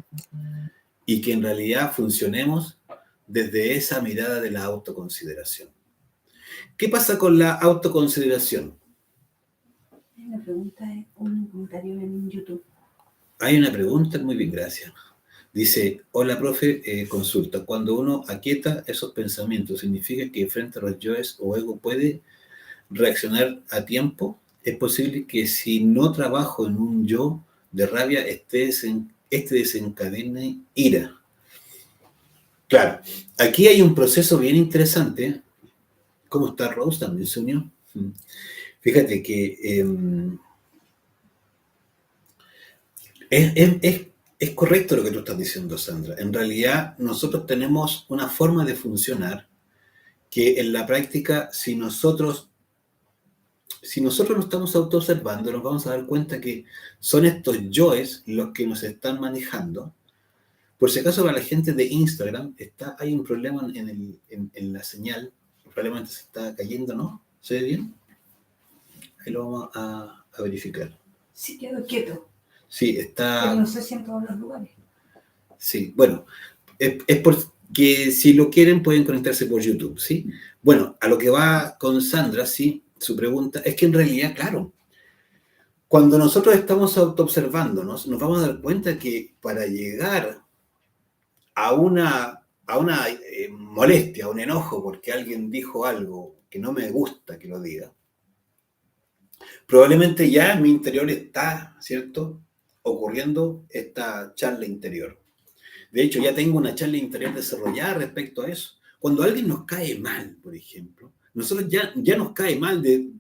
y que en realidad funcionemos desde esa mirada de la autoconsideración. ¿Qué pasa con la autoconsideración? Hay una pregunta, un comentario en YouTube. Hay una pregunta, muy bien, gracias. Dice, hola profe, consulta, cuando uno aquieta esos pensamientos, ¿significa que frente a los yoes o ego puede reaccionar a tiempo? Es posible que si no trabajo en un yo de rabia, este desencadene ira. Claro, aquí hay un proceso bien interesante. ¿Cómo está Rose? ¿También se unió? Fíjate que Es correcto lo que tú estás diciendo, Sandra. En realidad, nosotros tenemos una forma de funcionar que en la práctica, si nosotros nos estamos autoobservando, nos vamos a dar cuenta que son estos yoes los que nos están manejando. Por si acaso, para la gente de Instagram, hay un problema en la señal. Probablemente se está cayendo, ¿no? ¿Se ve bien? Ahí lo vamos a verificar. Sí, quedo quieto. Sí, Pero no sé si en todos los lugares. Sí, bueno, es porque si lo quieren pueden conectarse por YouTube, ¿sí? Bueno, a lo que va con Sandra, sí, su pregunta, es que en realidad, claro, cuando nosotros estamos autoobservándonos, nos vamos a dar cuenta que para llegar a una molestia, a un enojo, porque alguien dijo algo que no me gusta que lo diga, probablemente ya en mi interior está, ¿cierto?, ocurriendo esta charla interior. De hecho, ya tengo una charla interior desarrollada respecto a eso. Cuando alguien nos cae mal, por ejemplo, nosotros ya nos cae mal de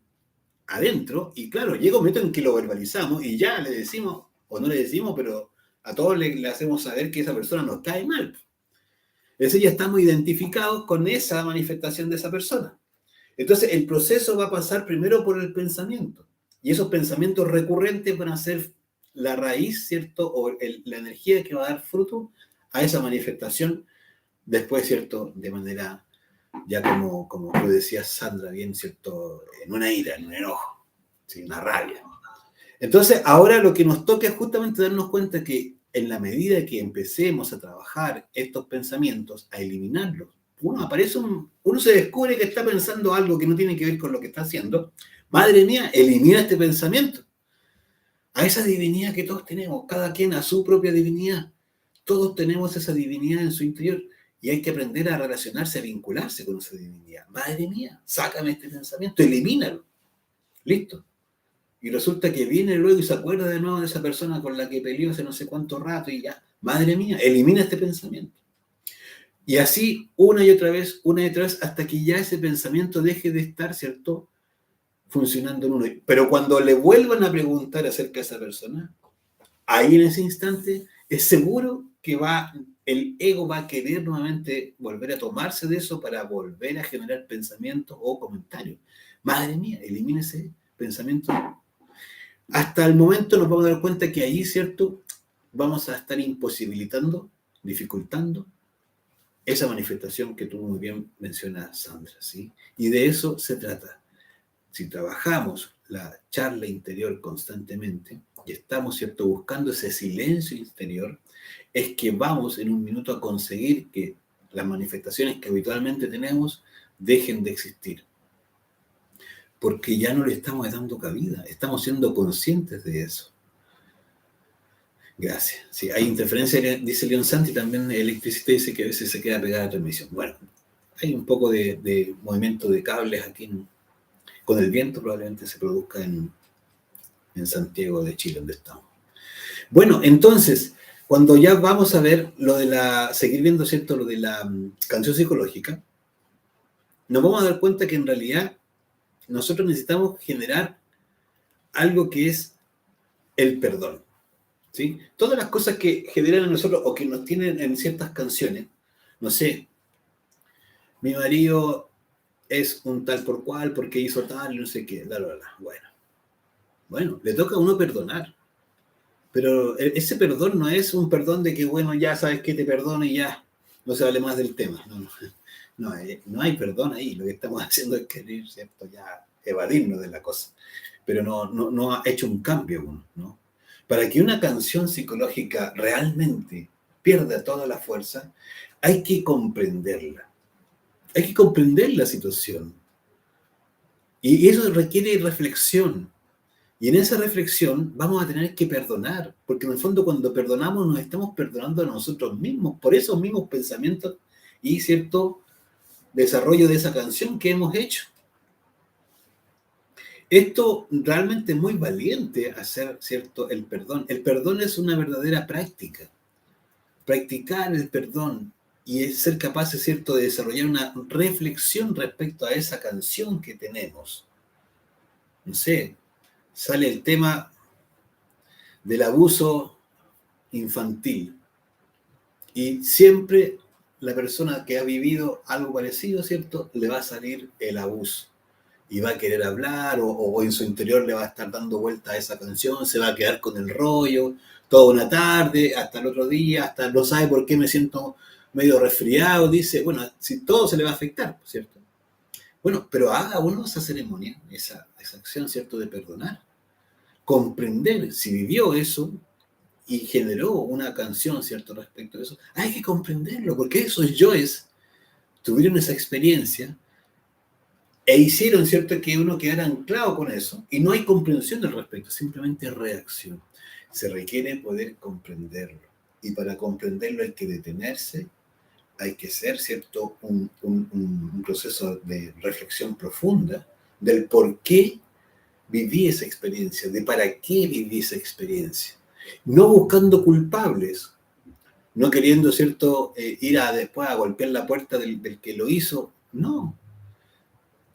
adentro, y claro, llega un momento en que lo verbalizamos y ya le decimos, o no le decimos, pero a todos le hacemos saber que esa persona nos cae mal. Es decir, ya estamos identificados con esa manifestación de esa persona. Entonces, el proceso va a pasar primero por el pensamiento. Y esos pensamientos recurrentes van a ser la raíz, ¿cierto? O la energía que va a dar fruto a esa manifestación después, ¿cierto? De manera, ya como tú decías, Sandra, bien, ¿cierto? En una ira, en un enojo, ¿sí? Una rabia. Entonces, ahora lo que nos toca es justamente darnos cuenta que en la medida que empecemos a trabajar estos pensamientos, a eliminarlos, uno se descubre que está pensando algo que no tiene que ver con lo que está haciendo. Madre mía, elimina este pensamiento. A esa divinidad que todos tenemos, cada quien a su propia divinidad. Todos tenemos esa divinidad en su interior y hay que aprender a relacionarse, a vincularse con esa divinidad. Madre mía, sácame este pensamiento, elimínalo. Listo. Y resulta que viene luego y se acuerda de nuevo de esa persona con la que peleó hace no sé cuánto rato y ya, madre mía, elimina este pensamiento. Y así una y otra vez, hasta que ya ese pensamiento deje de estar, ¿cierto?, funcionando en uno. Pero cuando le vuelvan a preguntar acerca de esa persona, ahí en ese instante es seguro que el ego va a querer nuevamente volver a tomarse de eso para volver a generar pensamientos o comentarios. Madre mía, elimina ese pensamiento. Hasta el momento nos vamos a dar cuenta que ahí, ¿cierto?, vamos a estar imposibilitando, dificultando esa manifestación que tú muy bien mencionas, Sandra, ¿sí? Y de eso se trata. Si trabajamos la charla interior constantemente y estamos, ¿cierto?, buscando ese silencio interior, es que vamos en un minuto a conseguir que las manifestaciones que habitualmente tenemos dejen de existir. Porque ya no le estamos dando cabida, estamos siendo conscientes de eso. Gracias. Sí, hay interferencia, dice Leon Santi, también electricidad dice que a veces se queda pegada a la transmisión. Bueno, hay un poco de movimiento de cables aquí con el viento, probablemente se produzca en Santiago de Chile, donde estamos. Bueno, entonces, cuando ya vamos a ver seguir viendo, ¿cierto?, lo de la canción psicológica, nos vamos a dar cuenta que en realidad nosotros necesitamos generar algo que es el perdón. ¿Sí? Todas las cosas que generan en nosotros o que nos tienen en ciertas canciones, no sé, mi marido es un tal por cual porque hizo tal y no sé qué, Bueno, le toca a uno perdonar, pero ese perdón no es un perdón de que, bueno, ya sabes que te perdono y ya no se hable más del tema. No hay perdón ahí, lo que estamos haciendo es querer, ¿cierto?, ya evadirnos de la cosa, pero no ha hecho un cambio uno, ¿no? Para que una canción psicológica realmente pierda toda la fuerza, hay que comprenderla. Hay que comprender la situación. Y eso requiere reflexión. Y en esa reflexión vamos a tener que perdonar, porque en el fondo cuando perdonamos nos estamos perdonando a nosotros mismos por esos mismos pensamientos y cierto desarrollo de esa canción que hemos hecho. Esto realmente es muy valiente hacer, ¿cierto?, el perdón. El perdón es una verdadera práctica. Practicar el perdón y es ser capaces, ¿cierto?, de desarrollar una reflexión respecto a esa canción que tenemos. No sé, sale el tema del abuso infantil. Y siempre la persona que ha vivido algo parecido, ¿cierto?, le va a salir el abuso. Y va a querer hablar, o en su interior le va a estar dando vuelta a esa canción, se va a quedar con el rollo toda una tarde, hasta el otro día, hasta no sabe por qué me siento medio resfriado, dice, bueno, si todo se le va a afectar, ¿cierto? Bueno, pero haga uno esa ceremonia, esa acción, ¿cierto?, de perdonar, comprender si vivió eso y generó una canción, ¿cierto?, respecto a eso. Hay que comprenderlo, porque esos yoes tuvieron esa experiencia e hicieron, ¿cierto?, que uno quedara anclado con eso, y no hay comprensión al respecto, simplemente reacción. Se requiere poder comprenderlo, y para comprenderlo hay que detenerse, hay que hacer, ¿cierto?, un proceso de reflexión profunda del por qué viví esa experiencia, de para qué viví esa experiencia. No buscando culpables, no queriendo, ¿cierto?, ir después a golpear la puerta del que lo hizo, no.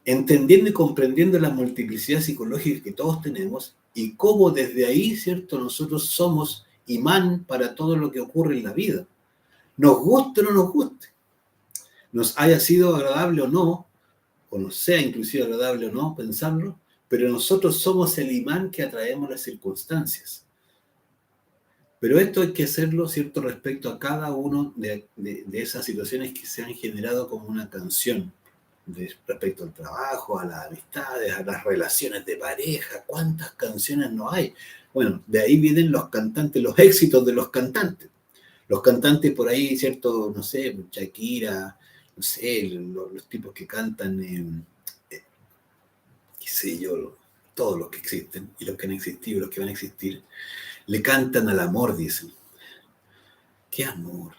Entendiendo y comprendiendo la multiplicidad psicológica que todos tenemos y cómo desde ahí, ¿cierto?, nosotros somos imán para todo lo que ocurre en la vida. Nos guste o no nos guste, nos haya sido agradable o nos sea inclusive agradable o no pensarlo, pero nosotros somos el imán que atraemos las circunstancias. Pero esto hay que hacerlo, ¿cierto?, respecto a cada uno de esas situaciones que se han generado como una canción. Respecto al trabajo, a las amistades, a las relaciones de pareja, ¿cuántas canciones no hay? Bueno, de ahí vienen los cantantes, los éxitos de los cantantes. Los cantantes por ahí, ¿cierto? No sé, Shakira, no sé, los tipos que cantan, qué sé yo, todos los que existen, y los que han existido, y los que van a existir, le cantan al amor, dicen. ¿Qué amor?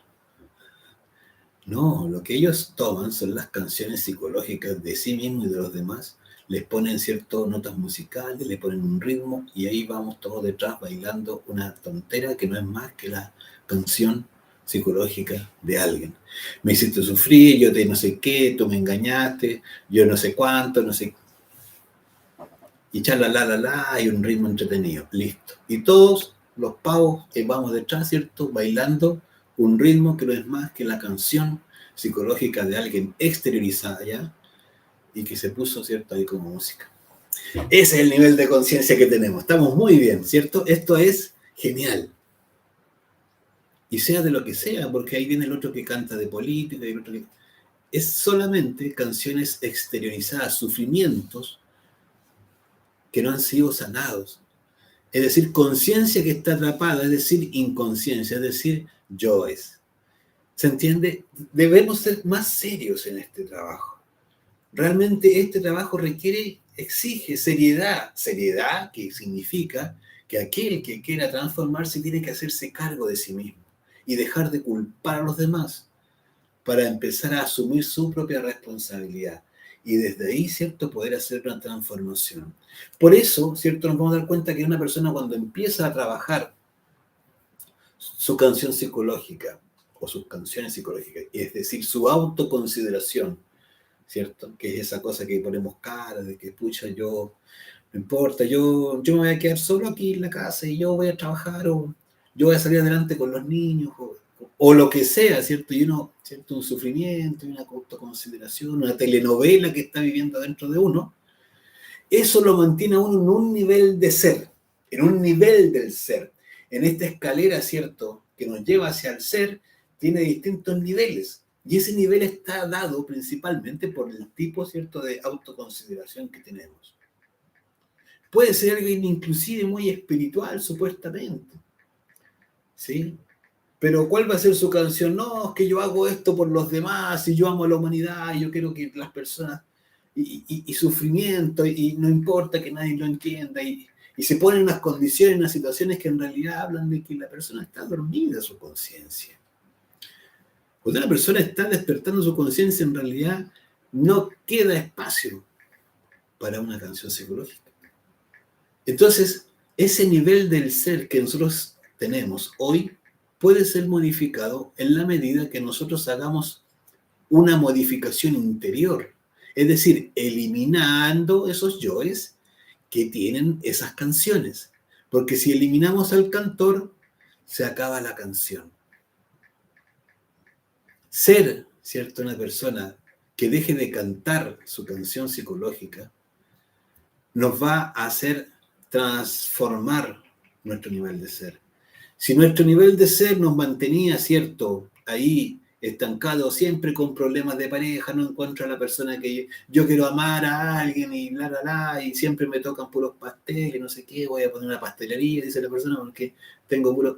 No, lo que ellos toman son las canciones psicológicas de sí mismos y de los demás, les ponen ciertas notas musicales, le ponen un ritmo y ahí vamos todos detrás bailando una tontera que no es más que la canción psicológica de alguien. Me hiciste sufrir, yo te no sé qué, tú me engañaste, yo no sé cuánto, no sé. Y charla la, hay un ritmo entretenido, listo. Y todos los pavos que vamos detrás, ¿cierto?, bailando un ritmo que no es más que la canción psicológica de alguien exteriorizada ya y que se puso, ¿cierto?, ahí como música. Ese es el nivel de conciencia que tenemos. Estamos muy bien, ¿cierto? Esto es genial. Y sea de lo que sea, porque ahí viene el otro que canta de política y el otro que... Es solamente canciones exteriorizadas, sufrimientos que no han sido sanados. Es decir, conciencia que está atrapada, es decir, inconsciencia, es decir, yoes. ¿Se entiende? Debemos ser más serios en este trabajo. Realmente este trabajo exige seriedad. Seriedad que significa que aquel que quiera transformarse tiene que hacerse cargo de sí mismo y dejar de culpar a los demás para empezar a asumir su propia responsabilidad. Y desde ahí, ¿cierto?, poder hacer una transformación. Por eso, ¿cierto?, nos vamos a dar cuenta que una persona cuando empieza a trabajar su canción psicológica o sus canciones psicológicas, es decir, su autoconsideración, ¿cierto?, que es esa cosa que ponemos cara de que, pucha, yo, no importa, yo me voy a quedar solo aquí en la casa y yo voy a trabajar o yo voy a salir adelante con los niños o lo que sea, ¿cierto? Y uno, ¿cierto?, un sufrimiento, una autoconsideración, una telenovela que está viviendo dentro de uno, eso lo mantiene a uno en un nivel de ser, en un nivel del ser. En esta escalera, ¿cierto?, que nos lleva hacia el ser, tiene distintos niveles. Y ese nivel está dado principalmente por el tipo, ¿cierto?, de autoconsideración que tenemos. Puede ser alguien inclusive muy espiritual, supuestamente, ¿sí? Pero ¿cuál va a ser su canción? No, es que yo hago esto por los demás, y yo amo a la humanidad, y yo quiero que las personas... Y sufrimiento, y no importa que nadie lo entienda, y se ponen unas condiciones, unas situaciones que en realidad hablan de que la persona está dormida su conciencia. Cuando una persona está despertando su conciencia, en realidad no queda espacio para una canción psicológica. Entonces, ese nivel del ser que nosotros tenemos hoy puede ser modificado en la medida que nosotros hagamos una modificación interior. Es decir, eliminando esos yoes que tienen esas canciones. Porque si eliminamos al cantor, se acaba la canción. Ser, ¿cierto?, una persona que deje de cantar su canción psicológica nos va a hacer transformar nuestro nivel de ser. Si nuestro nivel de ser nos mantenía, ¿cierto?, ahí estancado, siempre con problemas de pareja, no encuentro a la persona que yo quiero amar a alguien y y siempre me tocan puros pasteles, no sé qué, voy a poner una pastelería, dice la persona, porque tengo puros...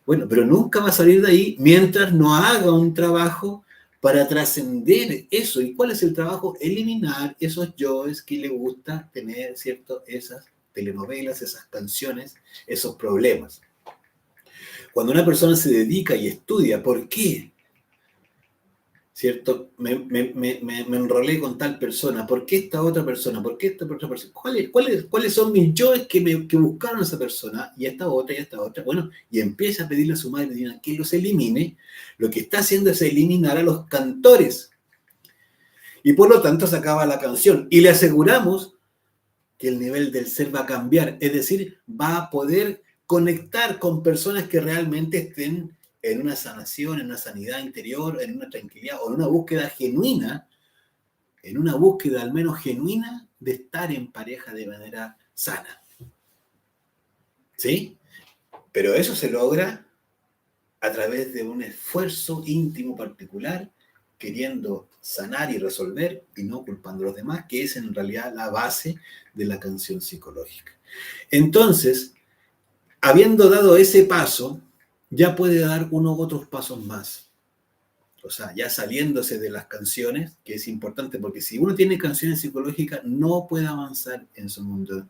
Bueno, pero nunca va a salir de ahí mientras no haga un trabajo para trascender eso. ¿Y cuál es el trabajo? Eliminar esos yoes que le gusta tener, ¿cierto? Esas telenovelas, esas canciones, esos problemas. Cuando una persona se dedica y estudia, ¿por qué? ¿Cierto? Me enrolé con tal persona. ¿Por qué esta otra persona? ¿Por qué esta otra persona? ¿Cuáles son mis yoes que buscaron a esa persona? Y esta otra, y esta otra. Bueno, y empieza a pedirle a su madre divina que los elimine. Lo que está haciendo es eliminar a los cantores. Y por lo tanto se acaba la canción. Y le aseguramos que el nivel del ser va a cambiar. Es decir, va a poder conectar con personas que realmente estén en una sanación, en una sanidad interior, en una tranquilidad o en una búsqueda genuina, en una búsqueda al menos genuina de estar en pareja de manera sana. ¿Sí? Pero eso se logra a través de un esfuerzo íntimo particular, queriendo sanar y resolver y no culpando a los demás, que es en realidad la base de la canción psicológica. Entonces, habiendo dado ese paso, ya puede dar uno u otros pasos más. O sea, ya saliéndose de las canciones, que es importante, porque si uno tiene canciones psicológicas, no puede avanzar en su mundo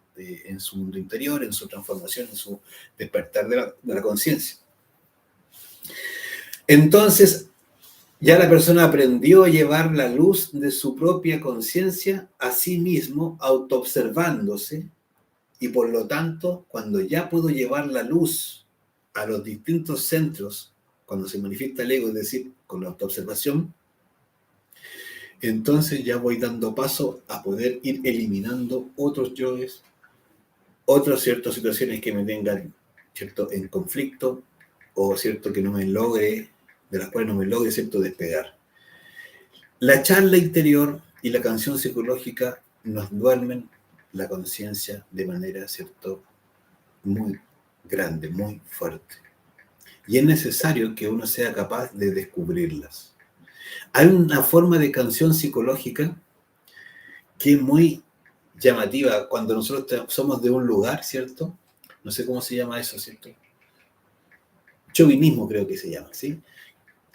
interior, en su transformación, en su despertar de la conciencia. Entonces, ya la persona aprendió a llevar la luz de su propia conciencia a sí mismo, autoobservándose, y por lo tanto, cuando ya puedo llevar la luz a los distintos centros, cuando se manifiesta el ego, es decir, con la autoobservación, entonces ya voy dando paso a poder ir eliminando otros yoes, otras ciertas situaciones que me tengan, ¿cierto?, en conflicto, o cierto que no me logre, de las cuales no me logre, cierto, despegar. La charla interior y la canción psicológica nos duermen la conciencia de manera, ¿cierto?, muy grande, muy fuerte. Y es necesario que uno sea capaz de descubrirlas. Hay una forma de canción psicológica que es muy llamativa cuando nosotros somos de un lugar, ¿cierto? No sé cómo se llama eso, ¿cierto? Chauvinismo creo que se llama, ¿sí?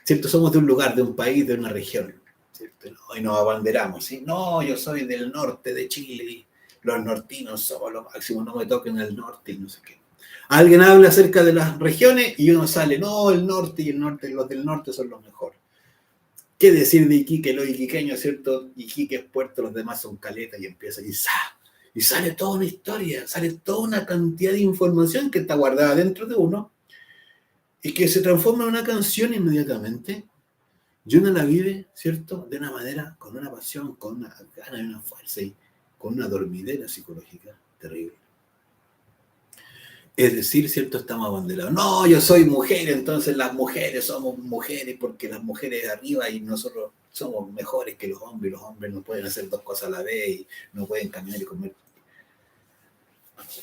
¿Cierto? Somos de un lugar, de un país, de una región, ¿cierto? Y nos abanderamos, ¿sí? No, yo soy del norte de Chile, los nortinos somos lo máximo, no me toquen el norte y no sé qué. Alguien habla acerca de las regiones y uno sale, no, el norte y el norte, los del norte son los mejores. ¿Qué decir de Iquique? Los iquiqueños, ¿cierto? Iquique es puerto, los demás son caleta y empieza y sale toda una historia, sale toda una cantidad de información que está guardada dentro de uno y que se transforma en una canción inmediatamente. Y uno la vive, ¿cierto?, de una manera, con una pasión, con una gana y una fuerza y con una dormidera psicológica terrible. Es decir, ¿cierto?, estamos abanderados. No, yo soy mujer, entonces las mujeres somos mujeres porque las mujeres arriba y nosotros somos mejores que los hombres no pueden hacer dos cosas a la vez y no pueden caminar y comer.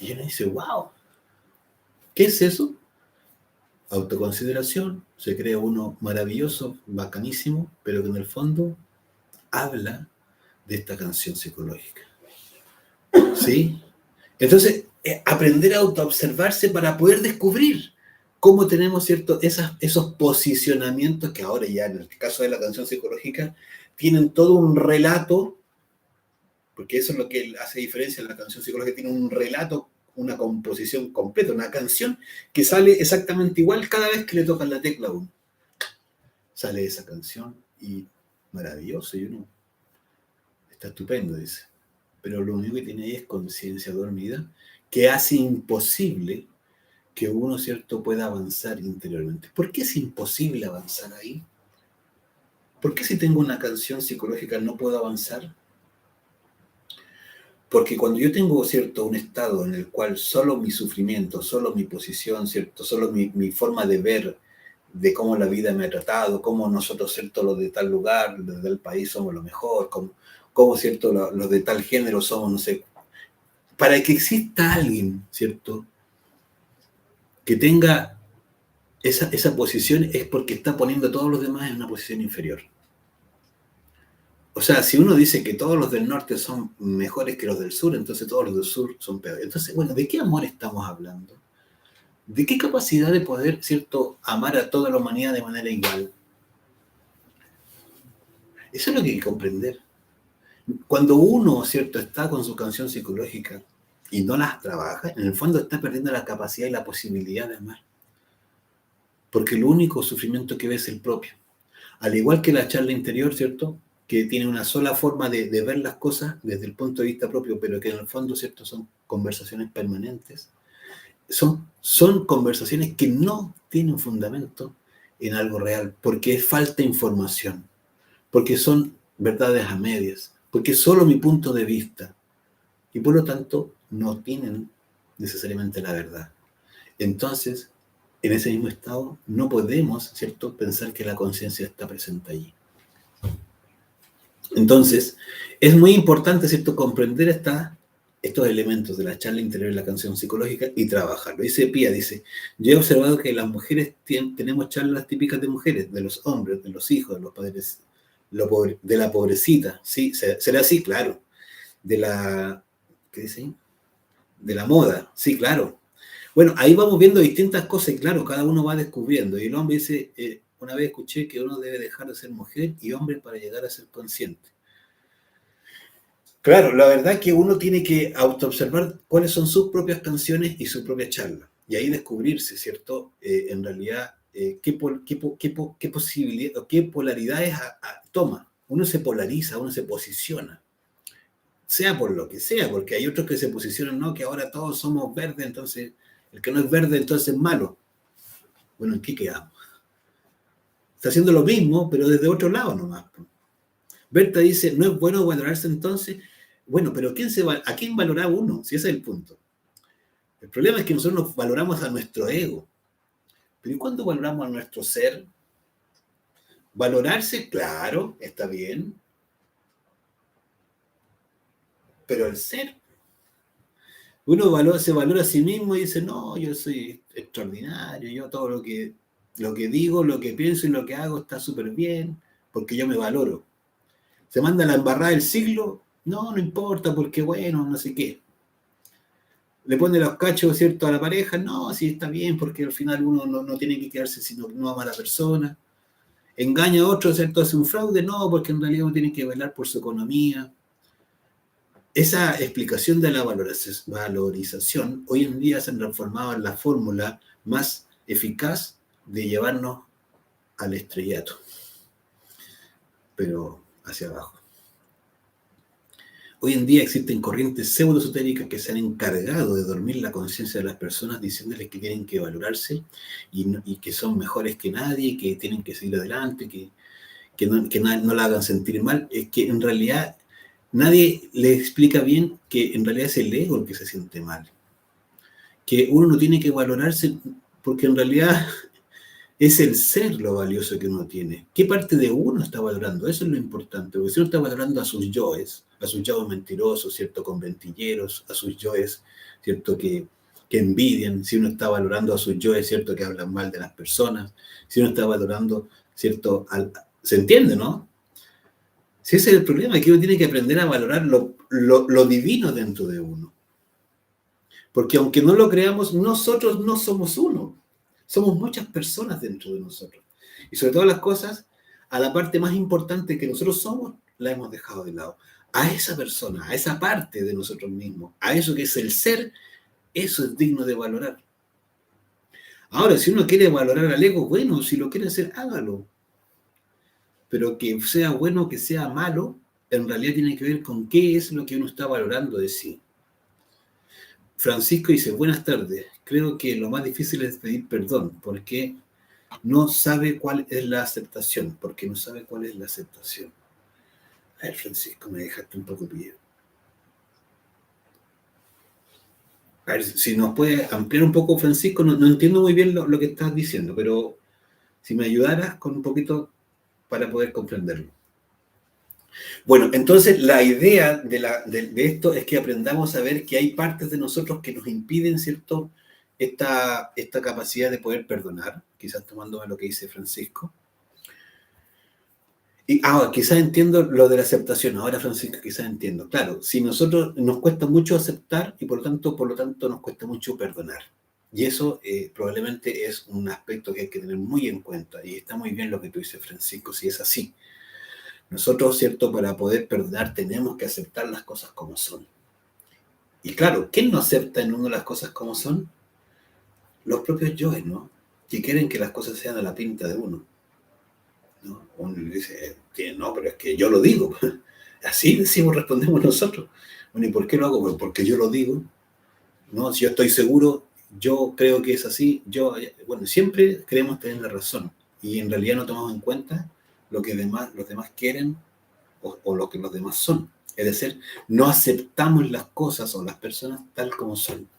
Y uno dice, wow, ¿qué es eso? Autoconsideración, se cree uno maravilloso, bacanísimo, pero que en el fondo habla de esta canción psicológica. ¿Sí? Entonces, aprender a autoobservarse para poder descubrir cómo tenemos, ¿cierto?, esos posicionamientos que ahora ya en el caso de la canción psicológica tienen todo un relato, porque eso es lo que hace diferencia en la canción psicológica, tiene un relato, una composición completa, una canción que sale exactamente igual cada vez que le tocan la tecla a uno. Sale esa canción y maravilloso, y uno está estupendo, dice. Pero lo único que tiene ahí es conciencia dormida, que hace imposible que uno, ¿cierto?, pueda avanzar interiormente. ¿Por qué es imposible avanzar ahí? ¿Por qué si tengo una canción psicológica no puedo avanzar? Porque cuando yo tengo, ¿cierto?, un estado en el cual solo mi sufrimiento, solo mi posición, ¿cierto?, solo mi forma de ver de cómo la vida me ha tratado, cómo nosotros, ¿cierto?, los de tal lugar, los del país somos lo mejor, cómo ¿cierto?, los de tal género somos, no sé. Para que exista alguien, ¿cierto?, que tenga esa posición es porque está poniendo a todos los demás en una posición inferior. O sea, si uno dice que todos los del norte son mejores que los del sur, entonces todos los del sur son peores. Entonces, bueno, ¿de qué amor estamos hablando? ¿De qué capacidad de poder, ¿cierto?, amar a toda la humanidad de manera igual? Eso es lo que hay que comprender. Cuando uno, ¿cierto?, está con su canción psicológica y no las trabaja, en el fondo está perdiendo la capacidad y la posibilidad de amar. Porque el único sufrimiento que ve es el propio. Al igual que la charla interior, ¿cierto?, que tiene una sola forma de ver las cosas desde el punto de vista propio, pero que en el fondo, ¿cierto?, son conversaciones permanentes. Son conversaciones que no tienen fundamento en algo real, porque es falta de información, porque son verdades a medias, porque es solo mi punto de vista, y por lo tanto no tienen necesariamente la verdad. Entonces, en ese mismo estado, no podemos, ¿cierto?, pensar que la conciencia está presente allí. Entonces, es muy importante, ¿cierto?, comprender estos elementos de la charla interior y la canción psicológica y trabajarlo. Dice Pía, dice, yo he observado que las mujeres tenemos charlas típicas de mujeres, de los hombres, de los hijos, de los padres, de la pobrecita, ¿sí? ¿Será así? Claro. De la, ¿qué dice? De la moda, sí, claro. Bueno, ahí vamos viendo distintas cosas y claro, cada uno va descubriendo. Y el hombre dice, una vez escuché que uno debe dejar de ser mujer y hombre para llegar a ser consciente. Claro, la verdad es que uno tiene que autoobservar cuáles son sus propias canciones y su propia charla. Y ahí descubrirse, ¿cierto? En realidad, qué posibilidad o qué polaridades toma. Uno se polariza, uno se posiciona. Sea por lo que sea, porque hay otros que se posicionan, no, que ahora todos somos verdes, entonces el que no es verde entonces es malo. Bueno, ¿en qué quedamos? Está haciendo lo mismo, pero desde otro lado nomás. Berta dice, ¿no es bueno valorarse entonces? Bueno, pero ¿a quién valora uno? Si ese es el punto. El problema es que nosotros nos valoramos a nuestro ego. Pero ¿y cuándo valoramos a nuestro ser? Valorarse, claro, está bien. Pero el ser, uno se valora a sí mismo y dice, no, yo soy extraordinario, yo todo lo que digo, lo que pienso y lo que hago está súper bien, porque yo me valoro. Se manda la embarrada del siglo, no importa, porque bueno, no sé qué. Le pone los cachos, ¿cierto?, a la pareja, no, sí está bien, porque al final uno no tiene que quedarse si no ama a la persona. Engaña a otro, ¿cierto?, hace un fraude, no, porque en realidad uno tiene que velar por su economía. Esa explicación de la valorización hoy en día se han transformado en la fórmula más eficaz de llevarnos al estrellato, pero hacia abajo. Hoy en día existen corrientes pseudoesotéricas que se han encargado de dormir la conciencia de las personas diciéndoles que tienen que valorarse y que son mejores que nadie, que tienen que seguir adelante, que no la hagan sentir mal. Es que en realidad nadie le explica bien que en realidad es el ego el que se siente mal. Que uno no tiene que valorarse porque en realidad es el ser lo valioso que uno tiene. ¿Qué parte de uno está valorando? Eso es lo importante. Porque si uno está valorando a sus yoes mentirosos, ¿cierto?, conventilleros, a sus yoes, ¿cierto?, que envidian, si uno está valorando a sus yoes, ¿cierto?, que hablan mal de las personas, si uno está valorando, ¿cierto?, ¿se entiende, no? Si ese es el problema, que uno tiene que aprender a valorar lo divino dentro de uno. Porque aunque no lo creamos, nosotros no somos uno. Somos muchas personas dentro de nosotros. Y sobre todas las cosas, a la parte más importante que nosotros somos, la hemos dejado de lado. A esa persona, a esa parte de nosotros mismos, a eso que es el ser, eso es digno de valorar. Ahora, si uno quiere valorar al ego, bueno, si lo quiere hacer, hágalo. Pero que sea bueno, que sea malo, en realidad tiene que ver con qué es lo que uno está valorando de sí. Francisco dice, buenas tardes, creo que lo más difícil es pedir perdón, porque no sabe cuál es la aceptación, porque no sabe cuál es la aceptación. A ver, Francisco, me dejaste un poco pillado. A ver, si nos puede ampliar un poco, Francisco, no entiendo muy bien lo que estás diciendo, pero si me ayudaras con un poquito para poder comprenderlo. Bueno, entonces la idea de esto es que aprendamos a ver que hay partes de nosotros que nos impiden, ¿cierto?, esta capacidad de poder perdonar, quizás tomándome lo que dice Francisco. Y quizás entiendo lo de la aceptación. Ahora, Francisco, quizás entiendo. Claro, si nosotros nos cuesta mucho aceptar y por lo tanto nos cuesta mucho perdonar. Y eso probablemente es un aspecto que hay que tener muy en cuenta. Y está muy bien lo que tú dices, Francisco, si es así. Nosotros, ¿cierto?, para poder perdonar tenemos que aceptar las cosas como son. Y claro, ¿quién no acepta en uno las cosas como son? Los propios yoes, ¿no? Que quieren que las cosas sean a la pinta de uno. ¿No? Uno dice, no, pero es que yo lo digo. Así decimos, respondemos nosotros. Bueno, ¿y por qué lo hago? Bueno, porque yo lo digo. ¿No? Si yo estoy seguro, yo creo que es así. Bueno, siempre creemos tener la razón. Y en realidad no tomamos en cuenta lo que los demás quieren o lo que los demás son. Es decir, no aceptamos las cosas o las personas tal como son.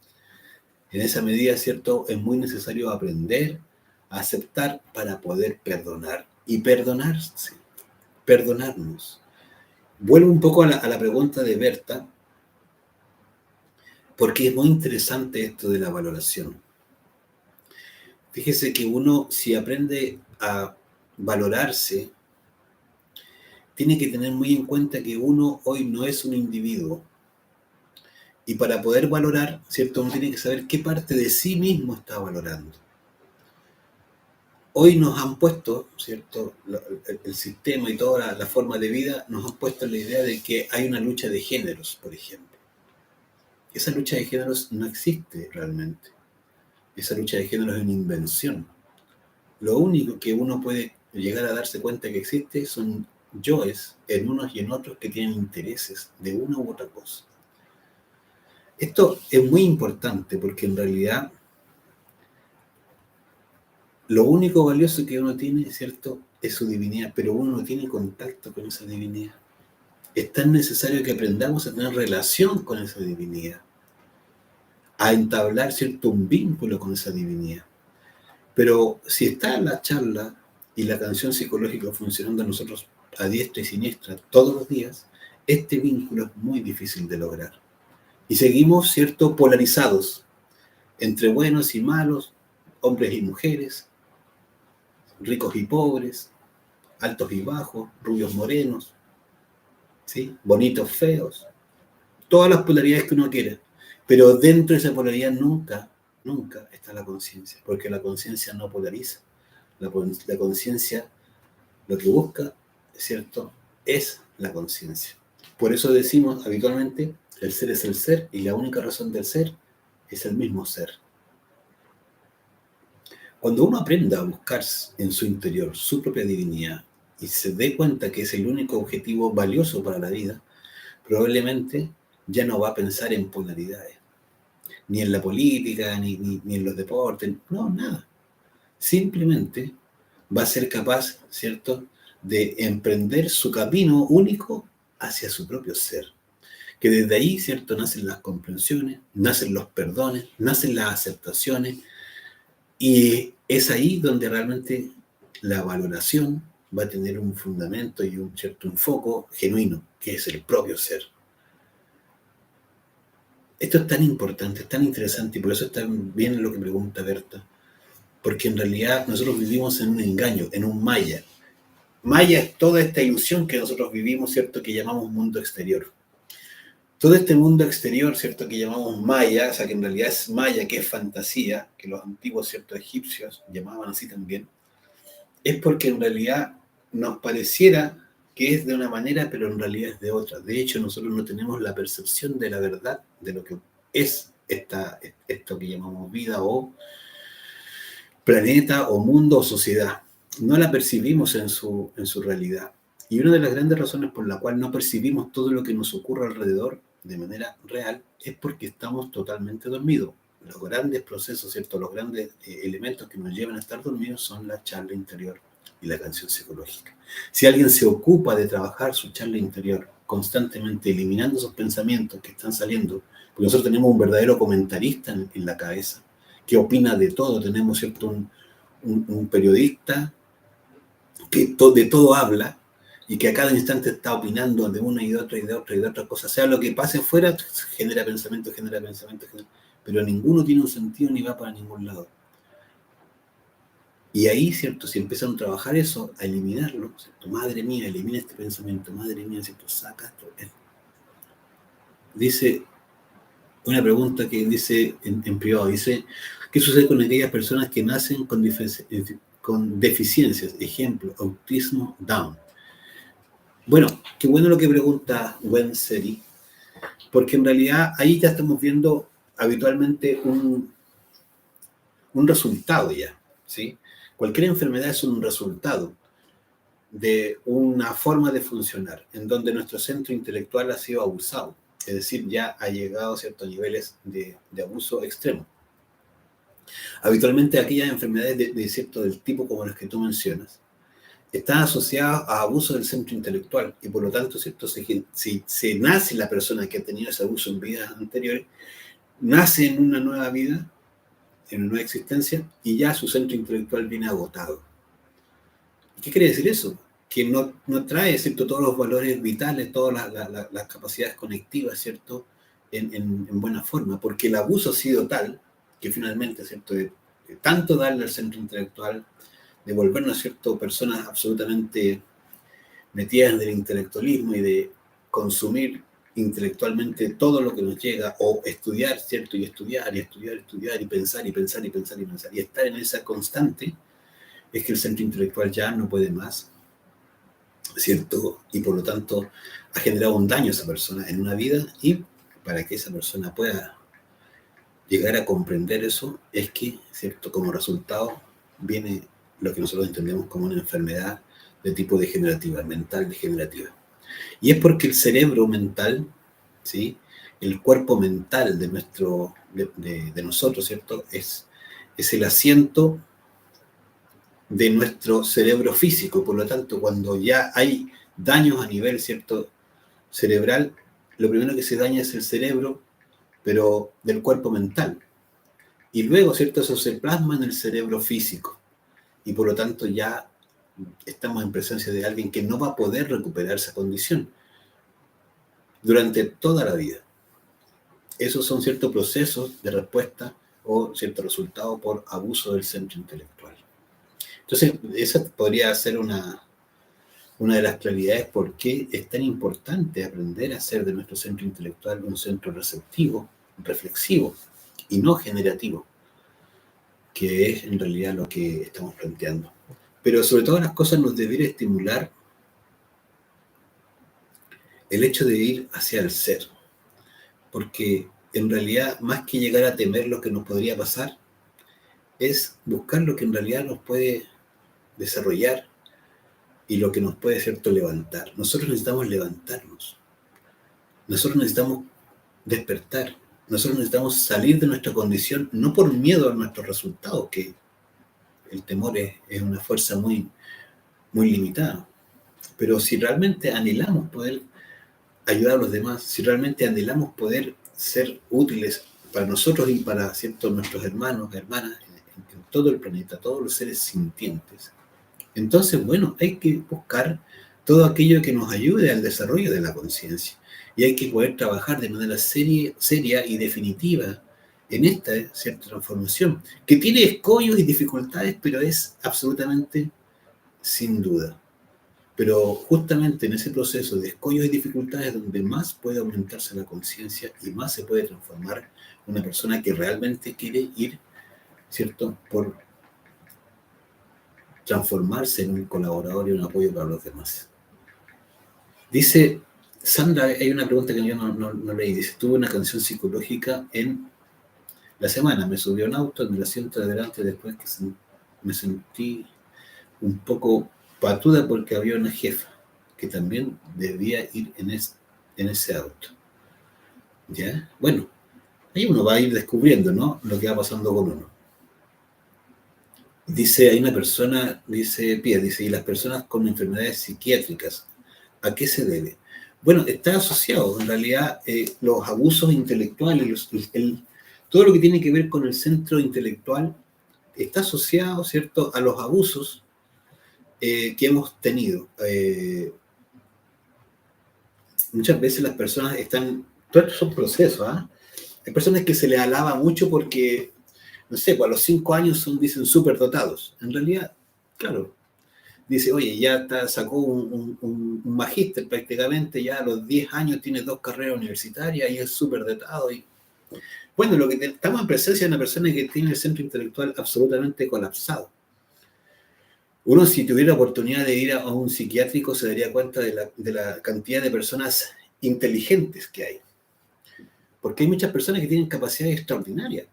En esa medida, ¿cierto?, es muy necesario aprender a aceptar para poder perdonar. Y perdonarse, perdonarnos. Vuelvo un poco a la pregunta de Berta, porque es muy interesante esto de la valoración. Fíjese que uno, si aprende a valorarse, tiene que tener muy en cuenta que uno hoy no es un individuo. Y para poder valorar, ¿cierto?, uno tiene que saber qué parte de sí mismo está valorando. Hoy nos han puesto, ¿cierto?, el sistema y toda la forma de vida nos han puesto la idea de que hay una lucha de géneros, por ejemplo. Esa lucha de géneros no existe realmente. Esa lucha de géneros es una invención. Lo único que uno puede llegar a darse cuenta que existe son yoes en unos y en otros que tienen intereses de una u otra cosa. Esto es muy importante porque en realidad lo único valioso que uno tiene, ¿cierto?, es su divinidad, pero uno no tiene contacto con esa divinidad. Es tan necesario que aprendamos a tener relación con esa divinidad, a entablar, ¿cierto?, un vínculo con esa divinidad. Pero si está la charla y la canción psicológica funcionando a nosotros a diestra y siniestra todos los días, este vínculo es muy difícil de lograr. Y seguimos, ¿cierto?, polarizados entre buenos y malos, hombres y mujeres, ricos y pobres, altos y bajos, rubios morenos, ¿sí?, bonitos feos, todas las polaridades que uno quiera. Pero dentro de esa polaridad nunca está la conciencia, porque la conciencia no polariza. La conciencia lo que busca, ¿cierto?, es la conciencia. Por eso decimos habitualmente, el ser es el ser y la única razón del ser es el mismo ser. Cuando uno aprenda a buscar en su interior su propia divinidad y se dé cuenta que es el único objetivo valioso para la vida, probablemente ya no va a pensar en polaridades, ni en la política, ni en los deportes, no, nada. Simplemente va a ser capaz, ¿cierto?, de emprender su camino único hacia su propio ser. Que desde ahí, ¿cierto?, nacen las comprensiones, nacen los perdones, nacen las aceptaciones, y es ahí donde realmente la valoración va a tener un fundamento y un cierto enfoque genuino, que es el propio ser. Esto es tan importante, es tan interesante, y por eso está bien lo que pregunta Berta, porque en realidad nosotros vivimos en un engaño, en un maya. Maya es toda esta ilusión que nosotros vivimos, ¿cierto?, que llamamos mundo exterior. Todo este mundo exterior, ¿cierto?, que llamamos maya, o sea, que en realidad es maya, que es fantasía, que los antiguos, ¿cierto?, egipcios llamaban así también, es porque en realidad nos pareciera que es de una manera, pero en realidad es de otra. De hecho, nosotros no tenemos la percepción de la verdad de lo que es esto que llamamos vida o planeta o mundo o sociedad. No la percibimos en su realidad. Y una de las grandes razones por la cual no percibimos todo lo que nos ocurre alrededor de manera real es porque estamos totalmente dormidos. Los grandes procesos, ¿cierto?, los grandes elementos que nos llevan a estar dormidos son la charla interior y la canción psicológica. Si alguien se ocupa de trabajar su charla interior constantemente, eliminando esos pensamientos que están saliendo Porque nosotros tenemos un verdadero comentarista en la cabeza, que opina de todo. Tenemos, ¿cierto?, un periodista que de todo habla y que a cada instante está opinando de una y de otra y de otra y de otra cosa. Sea lo que pase fuera, genera pensamiento, pero ninguno tiene un sentido ni va para ningún lado. Y ahí, ¿cierto? Si empiezan a trabajar eso, a eliminarlo, ¿cierto? Madre mía, elimina este pensamiento, madre mía, ¿cierto? Saca esto. Dice, una pregunta que dice en privado, dice, ¿qué sucede con aquellas personas que nacen con deficiencias? Ejemplo, autismo Down. Bueno, qué bueno lo que pregunta Gwen Seri, porque en realidad ahí ya estamos viendo habitualmente un resultado ya, ¿sí? Cualquier enfermedad es un resultado de una forma de funcionar en donde nuestro centro intelectual ha sido abusado, es decir, ya ha llegado a ciertos niveles de abuso extremo. Habitualmente aquellas enfermedades de cierto del tipo como las que tú mencionas están asociadas a abuso del centro intelectual y por lo tanto, ¿cierto? Si se nace la persona que ha tenido ese abuso en vidas anteriores, nace en una nueva vida, en una nueva existencia, y ya su centro intelectual viene agotado. ¿Qué quiere decir eso? Que no trae, ¿cierto?, todos los valores vitales, todas las capacidades conectivas, ¿cierto?, en buena forma, porque el abuso ha sido tal que finalmente, ¿cierto?, de tanto darle al centro intelectual, de volvernos, ¿cierto?, personas absolutamente metidas en el intelectualismo y de consumir intelectualmente todo lo que nos llega, o estudiar, ¿cierto?, y estudiar, y pensar, y estar en esa constante, es que el centro intelectual ya no puede más, ¿cierto? Y por lo tanto ha generado un daño a esa persona en una vida, y para que esa persona pueda llegar a comprender eso, es que, ¿cierto?, como resultado viene lo que nosotros entendemos como una enfermedad de tipo degenerativa, mental degenerativa. Y es porque el cerebro mental, ¿sí?, el cuerpo mental de nosotros, ¿cierto?, es el asiento de nuestro cerebro físico. Por lo tanto, cuando ya hay daños a nivel, ¿cierto?, cerebral, lo primero que se daña es el cerebro, pero del cuerpo mental. Y luego, ¿cierto?, eso se plasma en el cerebro físico. Y por lo tanto ya estamos en presencia de alguien que no va a poder recuperar esa condición durante toda la vida. Esos son ciertos procesos de respuesta o cierto resultado por abuso del centro intelectual. Entonces, esa podría ser una de las claridades por qué es tan importante aprender a hacer de nuestro centro intelectual un centro receptivo, reflexivo y no generativo, que es en realidad lo que estamos planteando. Pero sobre todas las cosas nos debería estimular el hecho de ir hacia el ser, porque en realidad, más que llegar a temer lo que nos podría pasar, es buscar lo que en realidad nos puede desarrollar y lo que nos puede, ¿cierto?, levantar. Nosotros necesitamos levantarnos. Nosotros necesitamos despertar. Nosotros necesitamos salir de nuestra condición, no por miedo a nuestros resultados, que el temor es una fuerza muy, muy limitada. Pero si realmente anhelamos poder ayudar a los demás, si realmente anhelamos poder ser útiles para nosotros y para, ¿cierto?, nuestros hermanos, hermanas, en todo el planeta, todos los seres sintientes, entonces, bueno, hay que buscar todo aquello que nos ayude al desarrollo de la conciencia. Y hay que poder trabajar de manera seria y definitiva en esta, cierta transformación, que tiene escollos y dificultades, pero es absolutamente sin duda. Pero justamente en ese proceso de escollos y dificultades es donde más puede aumentarse la conciencia y más se puede transformar una persona que realmente quiere ir, ¿cierto?, por transformarse en un colaborador y un apoyo para los demás. Dice Sandra, hay una pregunta que yo no leí, dice, tuve una canción psicológica en la semana, me subió un auto en el asiento de adelante después que me sentí un poco patuda porque había una jefa que también debía ir en ese auto. ¿Ya? Bueno, ahí uno va a ir descubriendo, ¿no?, lo que va pasando con uno. Dice, hay una persona, dice Pía, dice, y las personas con enfermedades psiquiátricas, ¿a qué se debe? Bueno, está asociado, en realidad, los abusos intelectuales, todo lo que tiene que ver con el centro intelectual, está asociado, ¿cierto?, a los abusos que hemos tenido. Muchas veces las personas están, todos estos son procesos, ¿ah? Hay personas que se les alaba mucho porque, no sé, pues a los 5 años dicen súper dotados. En realidad, claro, dice, oye, ya sacó un magíster prácticamente, ya a los 10 años tiene 2 carreras universitarias y es súper dotado. Bueno, lo que estamos en presencia de una persona que tiene el centro intelectual absolutamente colapsado. Uno, si tuviera oportunidad de ir a un psiquiátrico, se daría cuenta de la cantidad de personas inteligentes que hay. Porque hay muchas personas que tienen capacidades extraordinarias,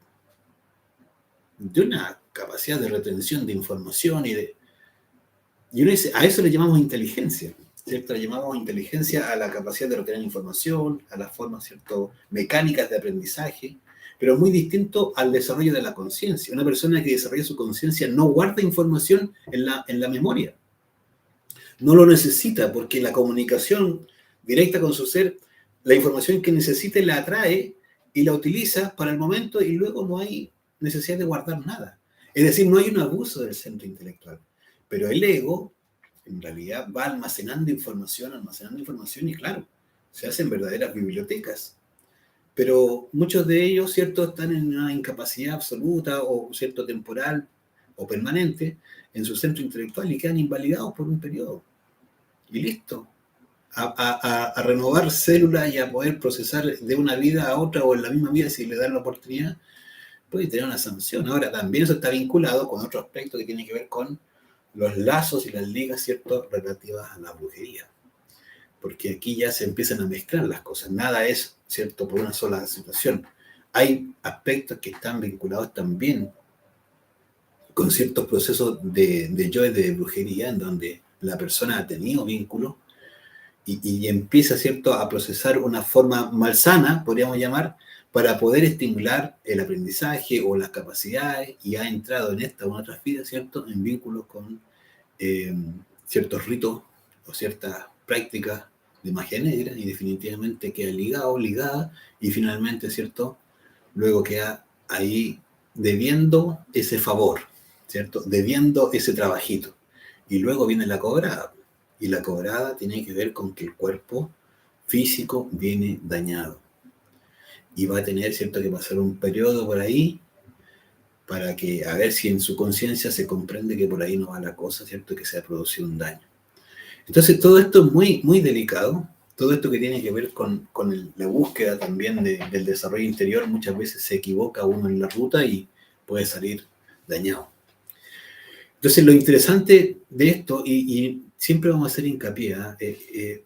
de una capacidad de retención de información y uno dice, a eso le llamamos inteligencia, ¿cierto? Le llamamos inteligencia a la capacidad de retener información, a las formas, ¿cierto?, mecánicas de aprendizaje, pero muy distinto al desarrollo de la conciencia. Una persona que desarrolla su conciencia no guarda información en la memoria. No lo necesita porque la comunicación directa con su ser, la información que necesite la atrae y la utiliza para el momento y luego no hay necesidad de guardar nada. Es decir, no hay un abuso del centro intelectual. Pero el ego, en realidad, va almacenando información y claro, se hacen verdaderas bibliotecas. Pero muchos de ellos, ¿cierto?, están en una incapacidad absoluta o, ¿cierto?, temporal o permanente en su centro intelectual y quedan invalidados por un periodo. Y listo. A renovar células y a poder procesar de una vida a otra o en la misma vida si le dan la oportunidad, puede tener una sanción. Ahora, también eso está vinculado con otro aspecto que tiene que ver con los lazos y las ligas, ¿cierto?, relativas a la brujería. Porque aquí ya se empiezan a mezclar las cosas. Nada es, ¿cierto?, por una sola situación. Hay aspectos que están vinculados también con ciertos procesos de yoes de brujería en donde la persona ha tenido vínculos y empieza, ¿cierto?, a procesar una forma malsana, podríamos llamar, para poder estimular el aprendizaje o las capacidades y ha entrado en esta o en otras vidas, ¿cierto?, en vínculos con ciertos ritos o ciertas prácticas de magia negra y definitivamente queda ligado, ligada y finalmente, ¿cierto?, luego queda ahí debiendo ese favor, ¿cierto?, debiendo ese trabajito. Y luego viene la cobrada. Y la cobrada tiene que ver con que el cuerpo físico viene dañado. Y va a tener, ¿cierto?, que pasar un periodo por ahí para que, a ver si en su conciencia se comprende que por ahí no va la cosa, ¿cierto?, que se ha producido un daño. Entonces, todo esto es muy, muy delicado. Todo esto que tiene que ver con la búsqueda también del desarrollo interior, muchas veces se equivoca uno en la ruta y puede salir dañado. Entonces, lo interesante de esto, y siempre vamos a hacer hincapié,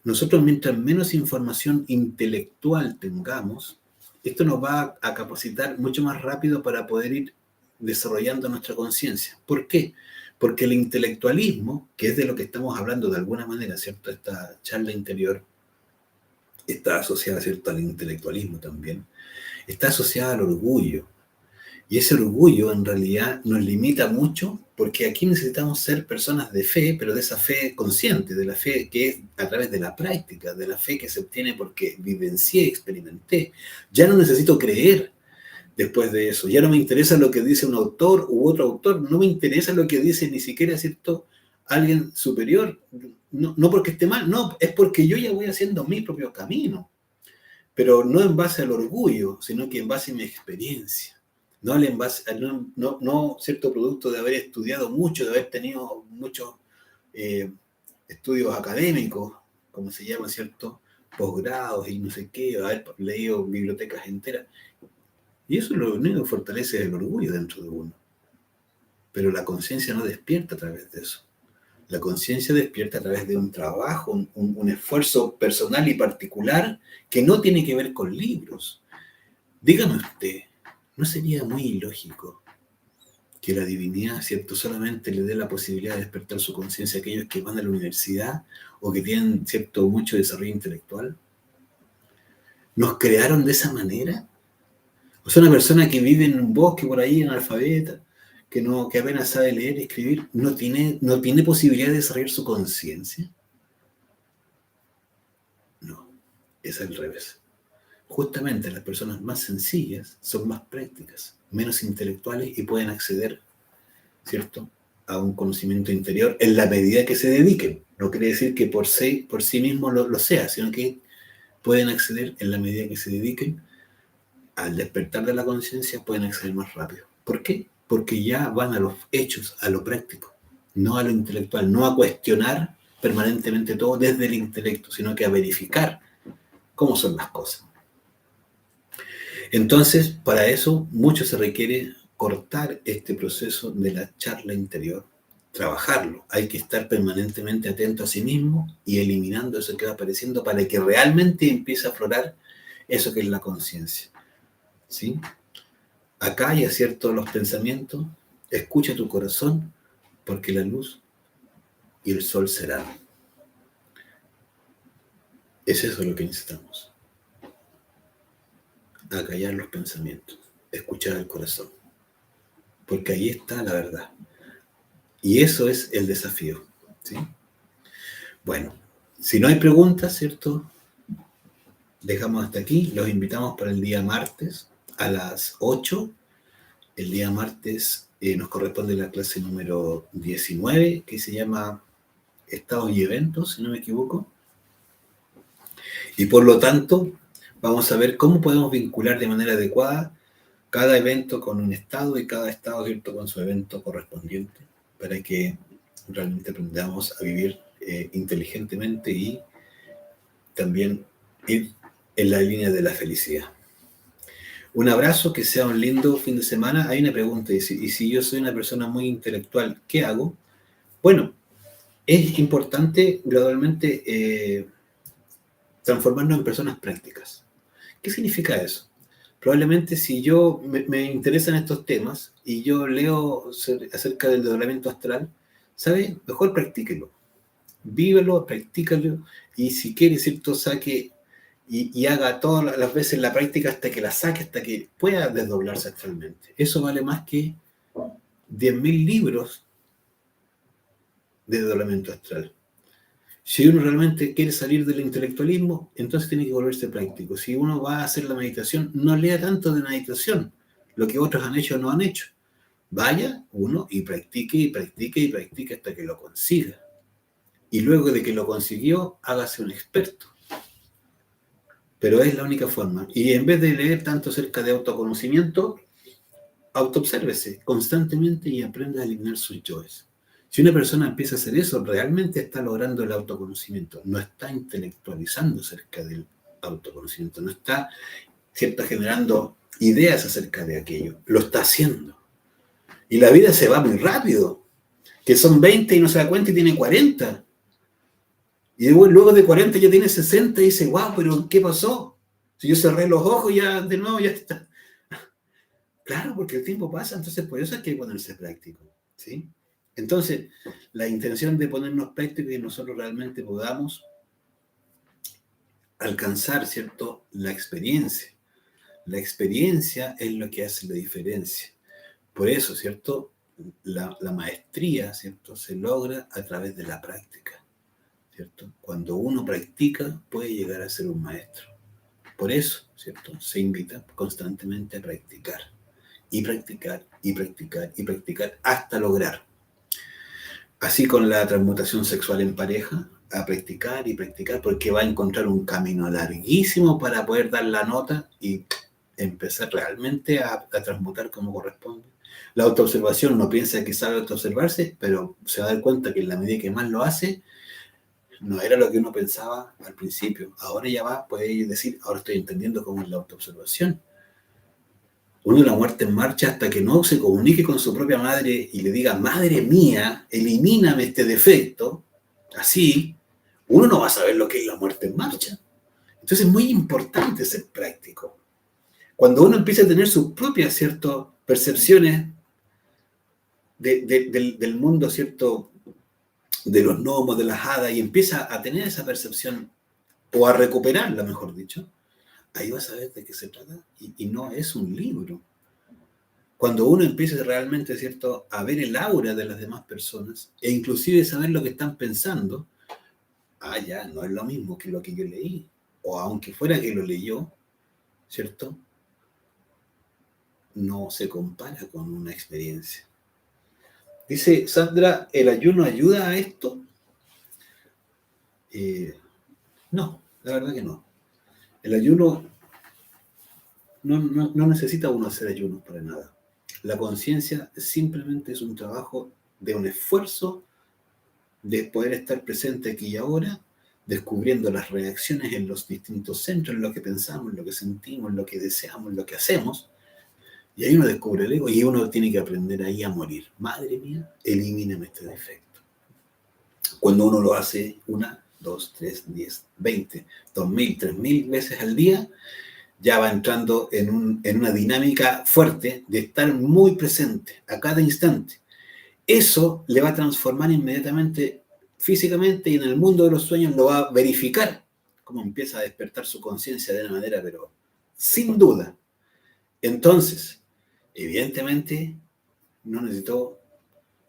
nosotros mientras menos información intelectual tengamos, esto nos va a capacitar mucho más rápido para poder ir desarrollando nuestra conciencia. ¿Por qué? Porque el intelectualismo, que es de lo que estamos hablando de alguna manera, ¿cierto? Esta charla interior está asociada, ¿cierto?, al intelectualismo también, está asociada al orgullo. Y ese orgullo en realidad nos limita mucho porque aquí necesitamos ser personas de fe, pero de esa fe consciente, de la fe que es a través de la práctica, de la fe que se obtiene porque vivencié, experimenté. Ya no necesito creer después de eso, ya no me interesa lo que dice un autor u otro autor, no me interesa lo que dice ni siquiera, ¿cierto?, alguien superior, no porque esté mal, no, es porque yo ya voy haciendo mi propio camino, pero no en base al orgullo, sino que en base a mi experiencia. No en base, no cierto producto de haber estudiado mucho, de haber tenido muchos estudios académicos, como se llama, ¿cierto?, posgrados y no sé qué, haber leído bibliotecas enteras. Y eso es lo único que fortalece el orgullo dentro de uno. Pero la conciencia no despierta a través de eso. La conciencia despierta a través de un trabajo, un esfuerzo personal y particular que no tiene que ver con libros. Dígame usted, ¿no sería muy ilógico que la divinidad, ¿cierto?, solamente le dé la posibilidad de despertar su conciencia a aquellos que van a la universidad o que tienen, ¿cierto?, mucho desarrollo intelectual? ¿Nos crearon de esa manera? O sea, una persona que vive en un bosque por ahí, analfabeta, que apenas sabe leer y escribir, no tiene posibilidad de desarrollar su conciencia. No. es al revés. Justamente las personas más sencillas son más prácticas, menos intelectuales y pueden acceder, ¿cierto?, a un conocimiento interior en la medida que se dediquen. No quiere decir que por sí mismo lo sea, sino que pueden acceder en la medida que se dediquen. Al despertar de la conciencia pueden acceder más rápido. ¿Por qué? Porque ya van a los hechos, a lo práctico, no a lo intelectual, no a cuestionar permanentemente todo desde el intelecto, sino que a verificar cómo son las cosas. Entonces, para eso mucho se requiere cortar este proceso de la charla interior, trabajarlo. Hay que estar permanentemente atento a sí mismo y eliminando eso que va apareciendo para que realmente empiece a aflorar eso que es la conciencia. ¿Sí? Acalla, ¿cierto?, los pensamientos, escucha tu corazón, porque la luz y el sol serán. Es eso lo que necesitamos. Acallar los pensamientos, escuchar el corazón, porque ahí está la verdad. Y eso es el desafío, ¿sí? Bueno, si no hay preguntas, ¿cierto?, dejamos hasta aquí. Los invitamos para el día martes a las 8. El día martes nos corresponde la clase número 19, que se llama Estados y Eventos, si no me equivoco. Y por lo tanto, vamos a ver cómo podemos vincular de manera adecuada cada evento con un estado y cada estado, ¿cierto?, con su evento correspondiente, para que realmente aprendamos a vivir inteligentemente y también ir en la línea de la felicidad. Un abrazo, que sea un lindo fin de semana. Hay una pregunta, y si yo soy una persona muy intelectual, ¿qué hago? Bueno, es importante gradualmente transformarnos en personas prácticas. ¿Qué significa eso? Probablemente si yo me interesan estos temas y yo leo acerca del desdoblamiento astral, ¿sabe? Mejor practíquelo. Vívelo, practícalo, y si quiere, ¿cierto?, saque y haga todas las veces la práctica hasta que la saque, hasta que pueda desdoblarse astralmente. Eso vale más que 10.000 libros de desdoblamiento astral. Si uno realmente quiere salir del intelectualismo, entonces tiene que volverse práctico. Si uno va a hacer la meditación, no lea tanto de meditación, lo que otros han hecho o no han hecho. Vaya uno y practique y practique y practique hasta que lo consiga. Y luego de que lo consiguió, hágase un experto. Pero es la única forma. Y en vez de leer tanto acerca de autoconocimiento, autoobsérvese constantemente y aprenda a eliminar sus yoes. Si una persona empieza a hacer eso, realmente está logrando el autoconocimiento, no está intelectualizando acerca del autoconocimiento, no está, ¿cierto?, generando ideas acerca de aquello, lo está haciendo. Y la vida se va muy rápido, que son 20 y no se da cuenta y tiene 40. Y luego de 40 ya tiene 60 y dice, wow, pero ¿qué pasó? Si yo cerré los ojos, ya de nuevo ya está. Claro, porque el tiempo pasa, entonces por eso hay que ponerse práctico, ¿sí? Entonces, la intención de ponernos prácticos y nosotros realmente podamos alcanzar, ¿cierto?, la experiencia. La experiencia es lo que hace la diferencia. Por eso, ¿cierto?, la maestría, ¿cierto?, se logra a través de la práctica, ¿cierto? Cuando uno practica, puede llegar a ser un maestro. Por eso, ¿cierto?, se invita constantemente a practicar. Y practicar, y practicar, y practicar, hasta lograr. Así con la transmutación sexual en pareja, a practicar y practicar, porque va a encontrar un camino larguísimo para poder dar la nota y empezar realmente a transmutar como corresponde. La autoobservación, uno piensa que sabe autoobservarse, pero se va a dar cuenta que en la medida que más lo hace, no era lo que uno pensaba al principio. Ahora ya puede decir, ahora estoy entendiendo cómo es la autoobservación. Uno, la muerte en marcha, hasta que no se comunique con su propia madre y le diga, madre mía, elimíname este defecto, así, uno no va a saber lo que es la muerte en marcha. Entonces es muy importante ser práctico. Cuando uno empieza a tener sus propias, ¿cierto?, percepciones del mundo, ¿cierto?, de los gnomos, de las hadas, y empieza a tener esa percepción, o a recuperarla, mejor dicho, ahí vas a ver de qué se trata, y no es un libro. Cuando uno empieza realmente, ¿cierto?, a ver el aura de las demás personas, e inclusive saber lo que están pensando, ya, no es lo mismo que lo que yo leí. o aunque fuera que lo leyó, ¿cierto? No se compara con una experiencia. Dice Sandra, ¿el ayuno ayuda a esto? No, la verdad que no. El ayuno no necesita uno hacer ayunos para nada. La conciencia simplemente es un trabajo de un esfuerzo de poder estar presente aquí y ahora, descubriendo las reacciones en los distintos centros, en lo que pensamos, en lo que sentimos, en lo que deseamos, en lo que hacemos. Y ahí uno descubre el ego y uno tiene que aprender ahí a morir. Madre mía, elimíname este defecto. Cuando uno lo hace 1, 2, 3, 10, 20, 2000, 3000 veces al día, ya va entrando en una dinámica fuerte de estar muy presente a cada instante. Eso le va a transformar inmediatamente físicamente y en el mundo de los sueños lo va a verificar, cómo empieza a despertar su conciencia de una manera, pero sin duda. Entonces, evidentemente, no necesitó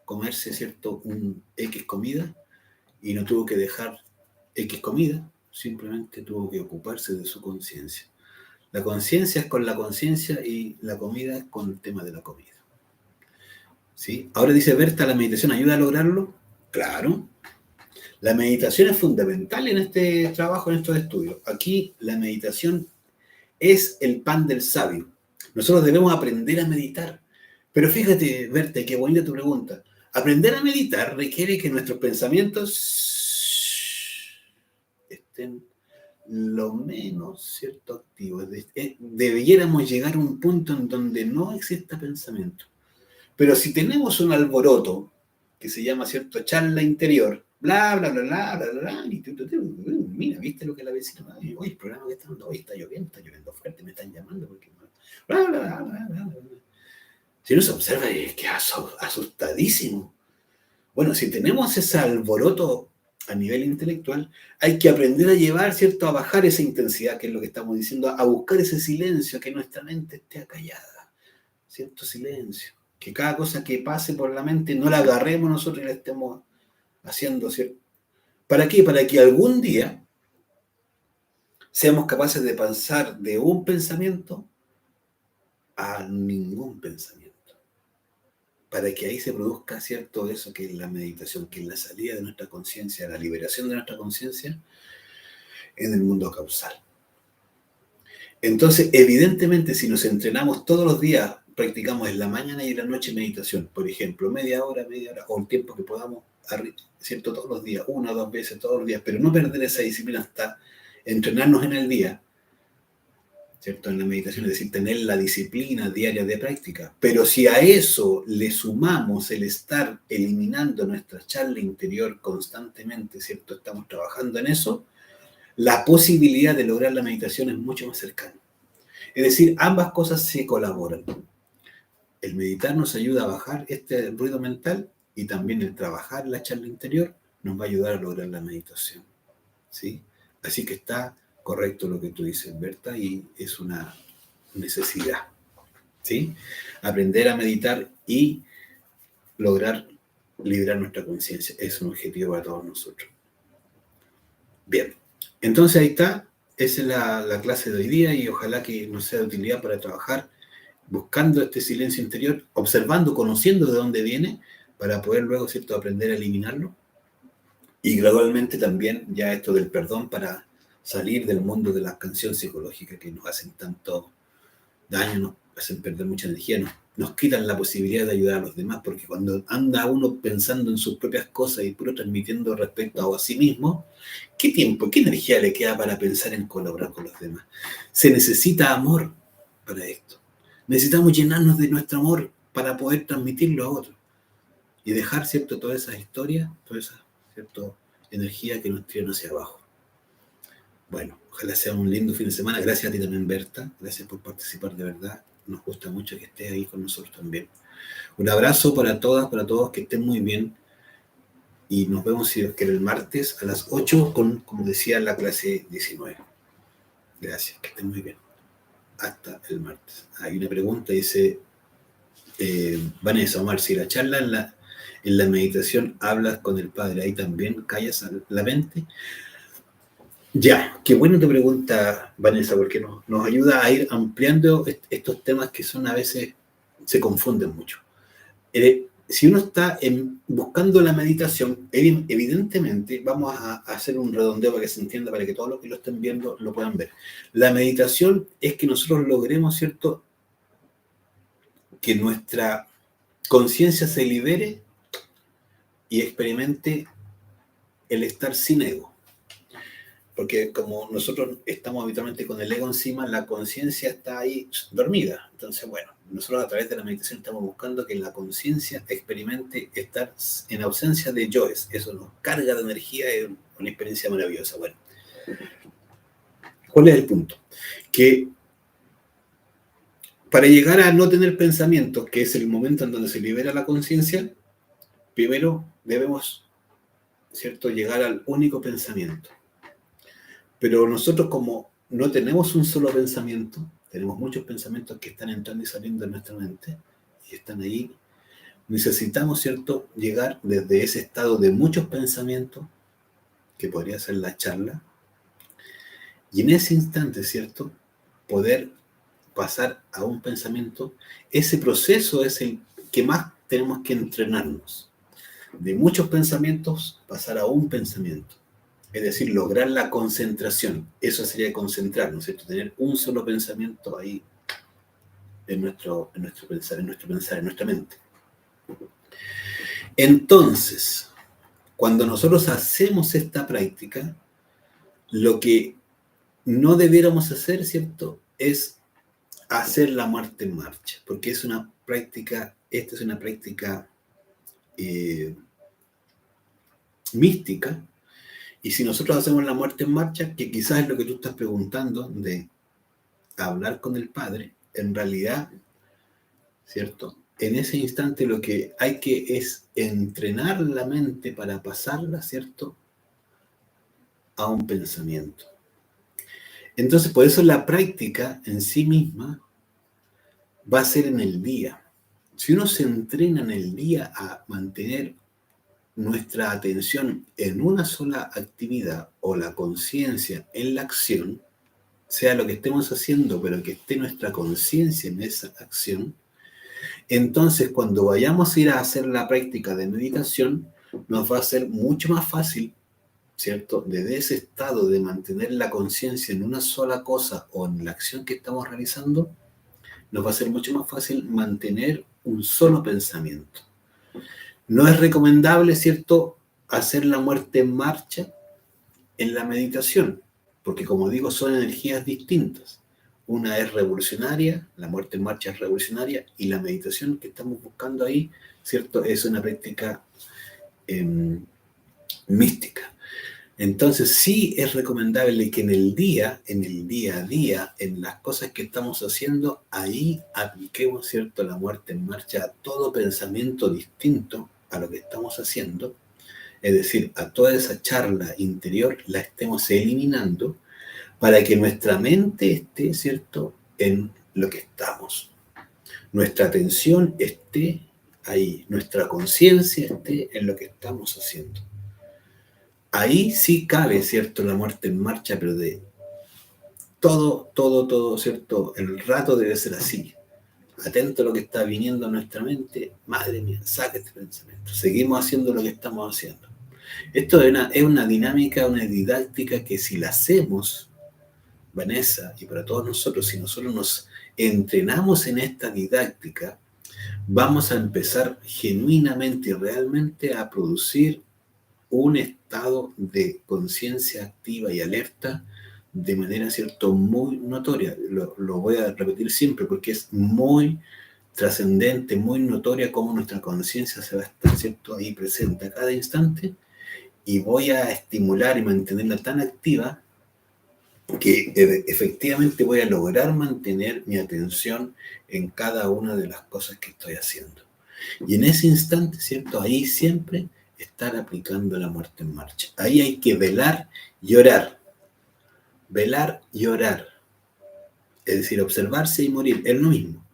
comerse, ¿cierto?, un X comida y no tuvo que dejar X comida, simplemente tuvo que ocuparse de su conciencia. La conciencia es con la conciencia y la comida es con el tema de la comida. ¿Sí? Ahora dice Berta, ¿la meditación ayuda a lograrlo? Claro. La meditación es fundamental en este trabajo, en estos estudios. Aquí la meditación es el pan del sabio. Nosotros debemos aprender a meditar. Pero fíjate, Berta, qué bonita tu pregunta. Aprender a meditar requiere que nuestros pensamientos estén lo menos, ¿cierto?, activos. Debiéramos llegar a un punto en donde no exista pensamiento. Pero si tenemos un alboroto que se llama, ¿cierto?, charla interior, bla, bla, bla, bla, bla, bla, y mira, ¿viste lo que la vecina? Oye, el programa que está dando hoy está lloviendo fuerte, me están llamando porque... Bla, bla, bla, bla, bla, bla. Si uno se observa, es que asustadísimo. Bueno, si tenemos ese alboroto a nivel intelectual, hay que aprender a llevar, ¿cierto?, a bajar esa intensidad, que es lo que estamos diciendo, a buscar ese silencio, que nuestra mente esté acallada, ¿cierto? Silencio. Que cada cosa que pase por la mente no la agarremos nosotros y la estemos haciendo, ¿cierto? ¿Para qué? Para que algún día seamos capaces de pasar de un pensamiento a ningún pensamiento. Para que ahí se produzca, ¿cierto?, eso que es la meditación, que es la salida de nuestra conciencia, la liberación de nuestra conciencia en el mundo causal. Entonces, evidentemente, si nos entrenamos todos los días, practicamos en la mañana y en la noche meditación, por ejemplo, media hora, o el tiempo que podamos, ¿cierto?, todos los días, 1 o 2 veces todos los días, pero no perder esa disciplina hasta entrenarnos en el día, ¿cierto?, en la meditación, es decir, tener la disciplina diaria de práctica. Pero si a eso le sumamos el estar eliminando nuestra charla interior constantemente, ¿cierto?, estamos trabajando en eso, la posibilidad de lograr la meditación es mucho más cercana. Es decir, ambas cosas se colaboran. El meditar nos ayuda a bajar este ruido mental y también el trabajar la charla interior nos va a ayudar a lograr la meditación. ¿Sí? Así que está correcto lo que tú dices, Berta, y es una necesidad. ¿Sí? Aprender a meditar y lograr liberar nuestra conciencia es un objetivo para todos nosotros. Bien, entonces ahí está. Esa es la clase de hoy día y ojalá que nos sea de utilidad para trabajar buscando este silencio interior, observando, conociendo de dónde viene, para poder luego, ¿cierto?, aprender a eliminarlo. Y gradualmente también ya esto del perdón para salir del mundo de la canción psicológica que nos hacen tanto daño, nos hacen perder mucha energía, nos quitan la posibilidad de ayudar a los demás, porque cuando anda uno pensando en sus propias cosas y puro transmitiendo respecto a sí mismo, ¿qué tiempo, qué energía le queda para pensar en colaborar con los demás? Se necesita amor para esto. Necesitamos llenarnos de nuestro amor para poder transmitirlo a otros y dejar, ¿cierto?, todas esas historias, toda esa, ¿cierto?, energía que nos tiran hacia abajo. Bueno, ojalá sea un lindo fin de semana. Gracias a ti también, Berta. Gracias por participar, de verdad. Nos gusta mucho que estés ahí con nosotros también. Un abrazo para todas, para todos, que estén muy bien. Y nos vemos, si Dios quiere, el martes a las 8 con, como decía, la clase 19. Gracias, que estén muy bien. Hasta el martes. Hay una pregunta, dice Vanessa Omar, si la charla en la meditación hablas con el Padre, ahí también callas la mente. Ya, qué bueno te pregunta, Vanessa, porque nos ayuda a ir ampliando estos temas que son a veces, se confunden mucho. Si uno está buscando la meditación, evidentemente vamos a hacer un redondeo para que se entienda, para que todos los que lo estén viendo lo puedan ver. La meditación es que nosotros logremos, ¿cierto?, que nuestra conciencia se libere y experimente el estar sin ego. Porque como nosotros estamos habitualmente con el ego encima, la conciencia está ahí dormida. Entonces, bueno, nosotros a través de la meditación estamos buscando que la conciencia experimente estar en ausencia de yoes. Eso nos carga de energía, es una experiencia maravillosa. Bueno, ¿cuál es el punto? Que para llegar a no tener pensamientos, que es el momento en donde se libera la conciencia, primero debemos, ¿cierto?, llegar al único pensamiento. Pero nosotros, como no tenemos un solo pensamiento, tenemos muchos pensamientos que están entrando y saliendo de nuestra mente y están ahí, necesitamos, ¿cierto?, llegar desde ese estado de muchos pensamientos, que podría ser la charla, y en ese instante, ¿cierto?, poder pasar a un pensamiento. Ese proceso es el que más tenemos que entrenarnos. De muchos pensamientos pasar a un pensamiento. Es decir, lograr la concentración. Eso sería concentrar, ¿no es cierto? Tener un solo pensamiento ahí en nuestro pensar, en nuestra mente. Entonces, cuando nosotros hacemos esta práctica, lo que no debiéramos hacer, ¿cierto?, es hacer la muerte en marcha, porque es una práctica, esta es una práctica mística. Y si nosotros hacemos la muerte en marcha, que quizás es lo que tú estás preguntando, de hablar con el Padre, en realidad, ¿cierto?, en ese instante lo que hay que es entrenar la mente para pasarla, ¿cierto?, a un pensamiento. Entonces, por eso la práctica en sí misma va a ser en el día. Si uno se entrena en el día a mantener nuestra atención en una sola actividad o la conciencia en la acción, sea lo que estemos haciendo, pero que esté nuestra conciencia en esa acción, entonces cuando vayamos a ir a hacer la práctica de meditación, nos va a ser mucho más fácil, ¿cierto?, desde ese estado de mantener la conciencia en una sola cosa o en la acción que estamos realizando, nos va a ser mucho más fácil mantener un solo pensamiento. No es recomendable, ¿cierto?, hacer la muerte en marcha en la meditación, porque como digo, son energías distintas. Una es revolucionaria, la muerte en marcha es revolucionaria, y la meditación que estamos buscando ahí, ¿cierto?, es una práctica mística. Entonces sí es recomendable que en el día a día, en las cosas que estamos haciendo, ahí apliquemos, ¿cierto?, la muerte en marcha a todo pensamiento distinto a lo que estamos haciendo. Es decir, a toda esa charla interior la estemos eliminando para que nuestra mente esté, ¿cierto?, en lo que estamos. Nuestra atención esté ahí, nuestra conciencia esté en lo que estamos haciendo. Ahí sí cabe, ¿cierto?, la muerte en marcha, pero de todo, ¿cierto? El rato debe ser así. Atento a lo que está viniendo a nuestra mente. Madre mía, saca este pensamiento. Seguimos haciendo lo que estamos haciendo. Esto es una dinámica, una didáctica que si la hacemos, Vanessa, y para todos nosotros, si nosotros nos entrenamos en esta didáctica, vamos a empezar genuinamente y realmente a producir un estado de conciencia activa y alerta de manera, ¿cierto?, muy notoria. Lo voy a repetir siempre porque es muy trascendente, muy notoria cómo nuestra conciencia se va a estar, ¿cierto?, ahí presente a cada instante, y voy a estimular y mantenerla tan activa que efectivamente voy a lograr mantener mi atención en cada una de las cosas que estoy haciendo. Y en ese instante, ¿cierto?, ahí siempre estar aplicando la muerte en marcha. Ahí hay que velar y orar. Velar y orar. Es decir, observarse y morir, es lo mismo.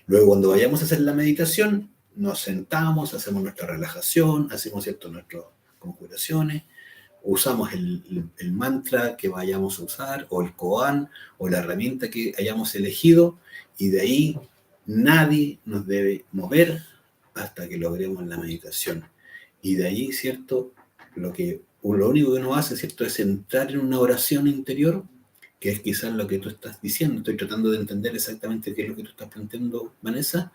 Luego, cuando vayamos a hacer la meditación, nos sentamos, hacemos nuestra relajación, hacemos, ¿cierto?, nuestras conjuraciones, usamos el mantra que vayamos a usar, o el koan, o la herramienta que hayamos elegido, y de ahí nadie nos debe mover hasta que logremos la meditación. Y de ahí, ¿cierto? Lo único que uno hace, ¿cierto?, es entrar en una oración interior, que es quizás lo que tú estás diciendo. Estoy tratando de entender exactamente qué es lo que tú estás planteando, Vanessa.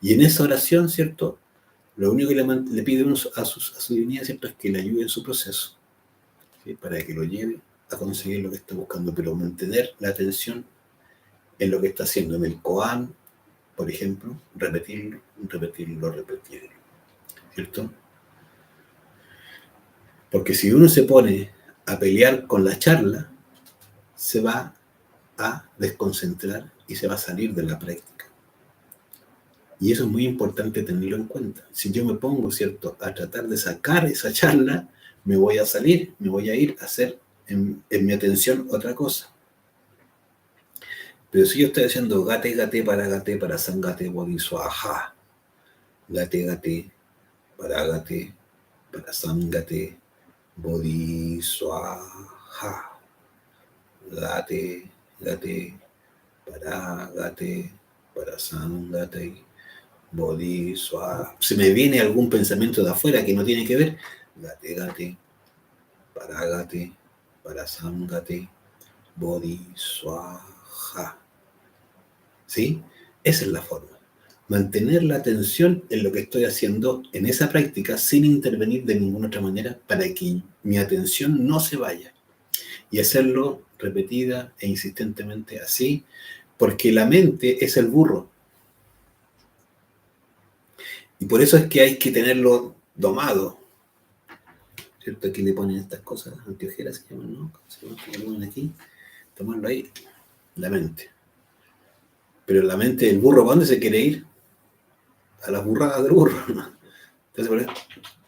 Y en esa oración, ¿cierto?, lo único que le pide uno a su divinidad, ¿cierto?, es que le ayude en su proceso, ¿sí?, para que lo lleve a conseguir lo que está buscando, pero mantener la atención en lo que está haciendo. En el koan, por ejemplo, repetirlo, ¿cierto? Porque si uno se pone a pelear con la charla, se va a desconcentrar y se va a salir de la práctica. Y eso es muy importante tenerlo en cuenta. Si yo me pongo, ¿cierto?, a tratar de sacar esa charla, me voy a salir, me voy a ir a hacer en mi atención otra cosa. Pero si yo estoy haciendo gate, para sangate, bodhiswaha, gate, para sangate, bodhiswaha, gate, para sangate, bodhiswaha. Si me viene algún pensamiento de afuera que no tiene que ver, gate, para sangate, bodhiswaha. ¿Sí? Esa es la forma. Mantener la atención en lo que estoy haciendo en esa práctica sin intervenir de ninguna otra manera para que mi atención no se vaya. Y hacerlo repetida e insistentemente así, porque la mente es el burro. Y por eso es que hay que tenerlo domado. ¿Cierto? Aquí le ponen estas cosas, antiojeras se llaman, ¿no? Se llaman aquí. Tomarlo ahí, la mente. Pero la mente del burro, ¿para dónde se quiere ir? A las burradas del burro. Entonces,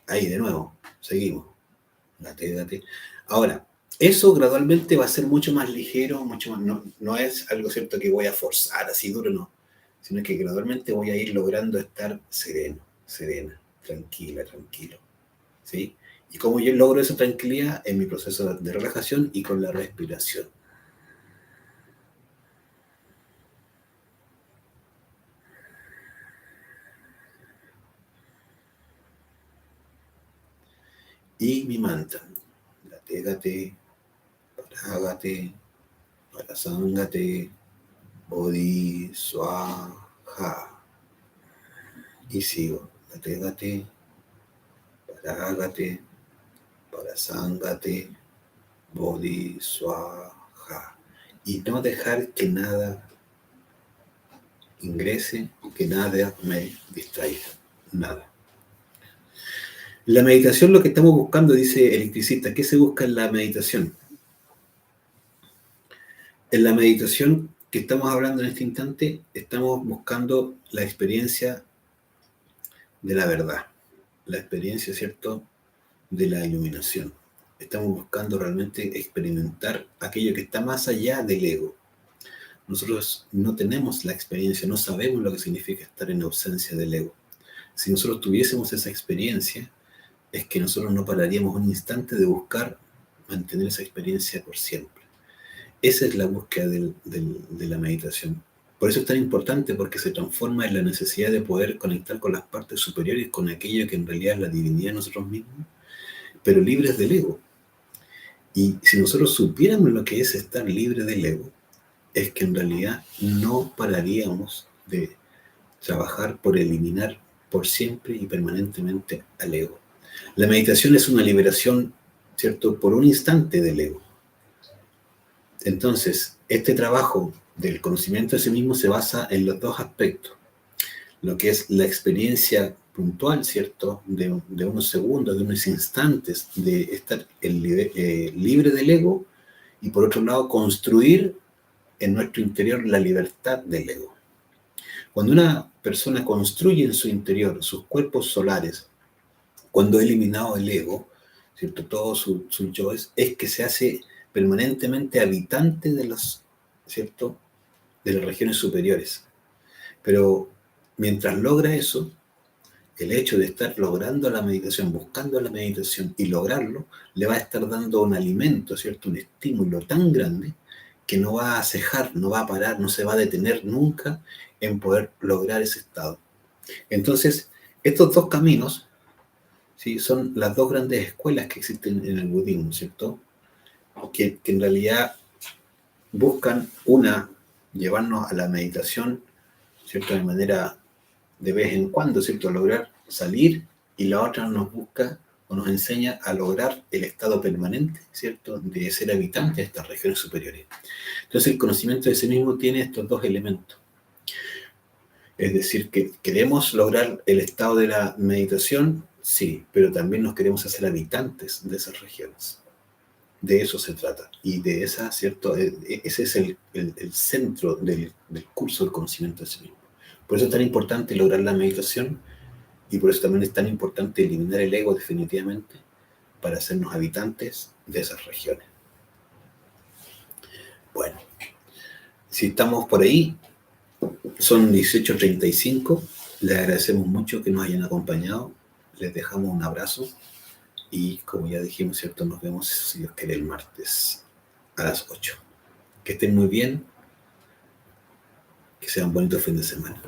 ahí de nuevo, seguimos. Gate. Ahora, eso gradualmente va a ser mucho más ligero, mucho más, no es algo cierto que voy a forzar así duro, no, sino que gradualmente voy a ir logrando estar serena, tranquilo, ¿sí? Y cómo yo logro esa tranquilidad en mi proceso de relajación y con la respiración. Y mi mantra, gate, para sangate, bodhiswaha. Y sigo, gate, para sangate, bodhiswaha. Y no dejar que nada ingrese, que nada me distraiga, nada. La meditación, lo que estamos buscando, dice Electricista, ¿qué se busca en la meditación? En la meditación que estamos hablando en este instante, estamos buscando la experiencia de la verdad, la experiencia, ¿cierto?, de la iluminación. Estamos buscando realmente experimentar aquello que está más allá del ego. Nosotros no tenemos la experiencia, no sabemos lo que significa estar en ausencia del ego. Si nosotros tuviésemos esa experiencia, es que nosotros no pararíamos un instante de buscar mantener esa experiencia por siempre. Esa es la búsqueda de la meditación. Por eso es tan importante, porque se transforma en la necesidad de poder conectar con las partes superiores, con aquello que en realidad es la divinidad de nosotros mismos, pero libres del ego. Y si nosotros supiéramos lo que es estar libre del ego, es que en realidad no pararíamos de trabajar por eliminar por siempre y permanentemente al ego. La meditación es una liberación, ¿cierto?, por un instante del ego. Entonces, este trabajo del conocimiento de sí mismo se basa en los dos aspectos. Lo que es la experiencia puntual, ¿cierto?, de unos segundos, de unos instantes de estar libre del ego, y por otro lado, construir en nuestro interior la libertad del ego. Cuando una persona construye en su interior sus cuerpos solares, cuando ha eliminado el ego, ¿cierto?, todos sus yoes, es que se hace permanentemente habitante de las, ¿cierto?, de las regiones superiores. Pero mientras logra eso, el hecho de estar logrando la meditación, buscando la meditación y lograrlo, le va a estar dando un alimento, ¿cierto? Un estímulo tan grande que no va a cejar, no va a parar, no se va a detener nunca en poder lograr ese estado. Entonces, estos dos caminos, ¿sí? Son las dos grandes escuelas que existen en el budismo, ¿cierto? Que en realidad buscan una, llevarnos a la meditación, ¿cierto? De manera de vez en cuando, ¿cierto? Lograr salir, y la otra nos busca o nos enseña a lograr el estado permanente, ¿cierto? De ser habitante de estas regiones superiores. Entonces el conocimiento de sí mismo tiene estos dos elementos. Es decir, que queremos lograr el estado de la meditación, sí, pero también nos queremos hacer habitantes de esas regiones. De eso se trata. Y de esa, ¿cierto? Ese es el centro del curso del conocimiento de sí mismo. Por eso es tan importante lograr la meditación, y por eso también es tan importante eliminar el ego definitivamente para hacernos habitantes de esas regiones. Bueno, si estamos por ahí, son 18:35. Les agradecemos mucho que nos hayan acompañado. Les dejamos un abrazo y, como ya dijimos, ¿cierto? Nos vemos, si Dios quiere, el martes a las 8. Que estén muy bien, que sea un bonito fin de semana.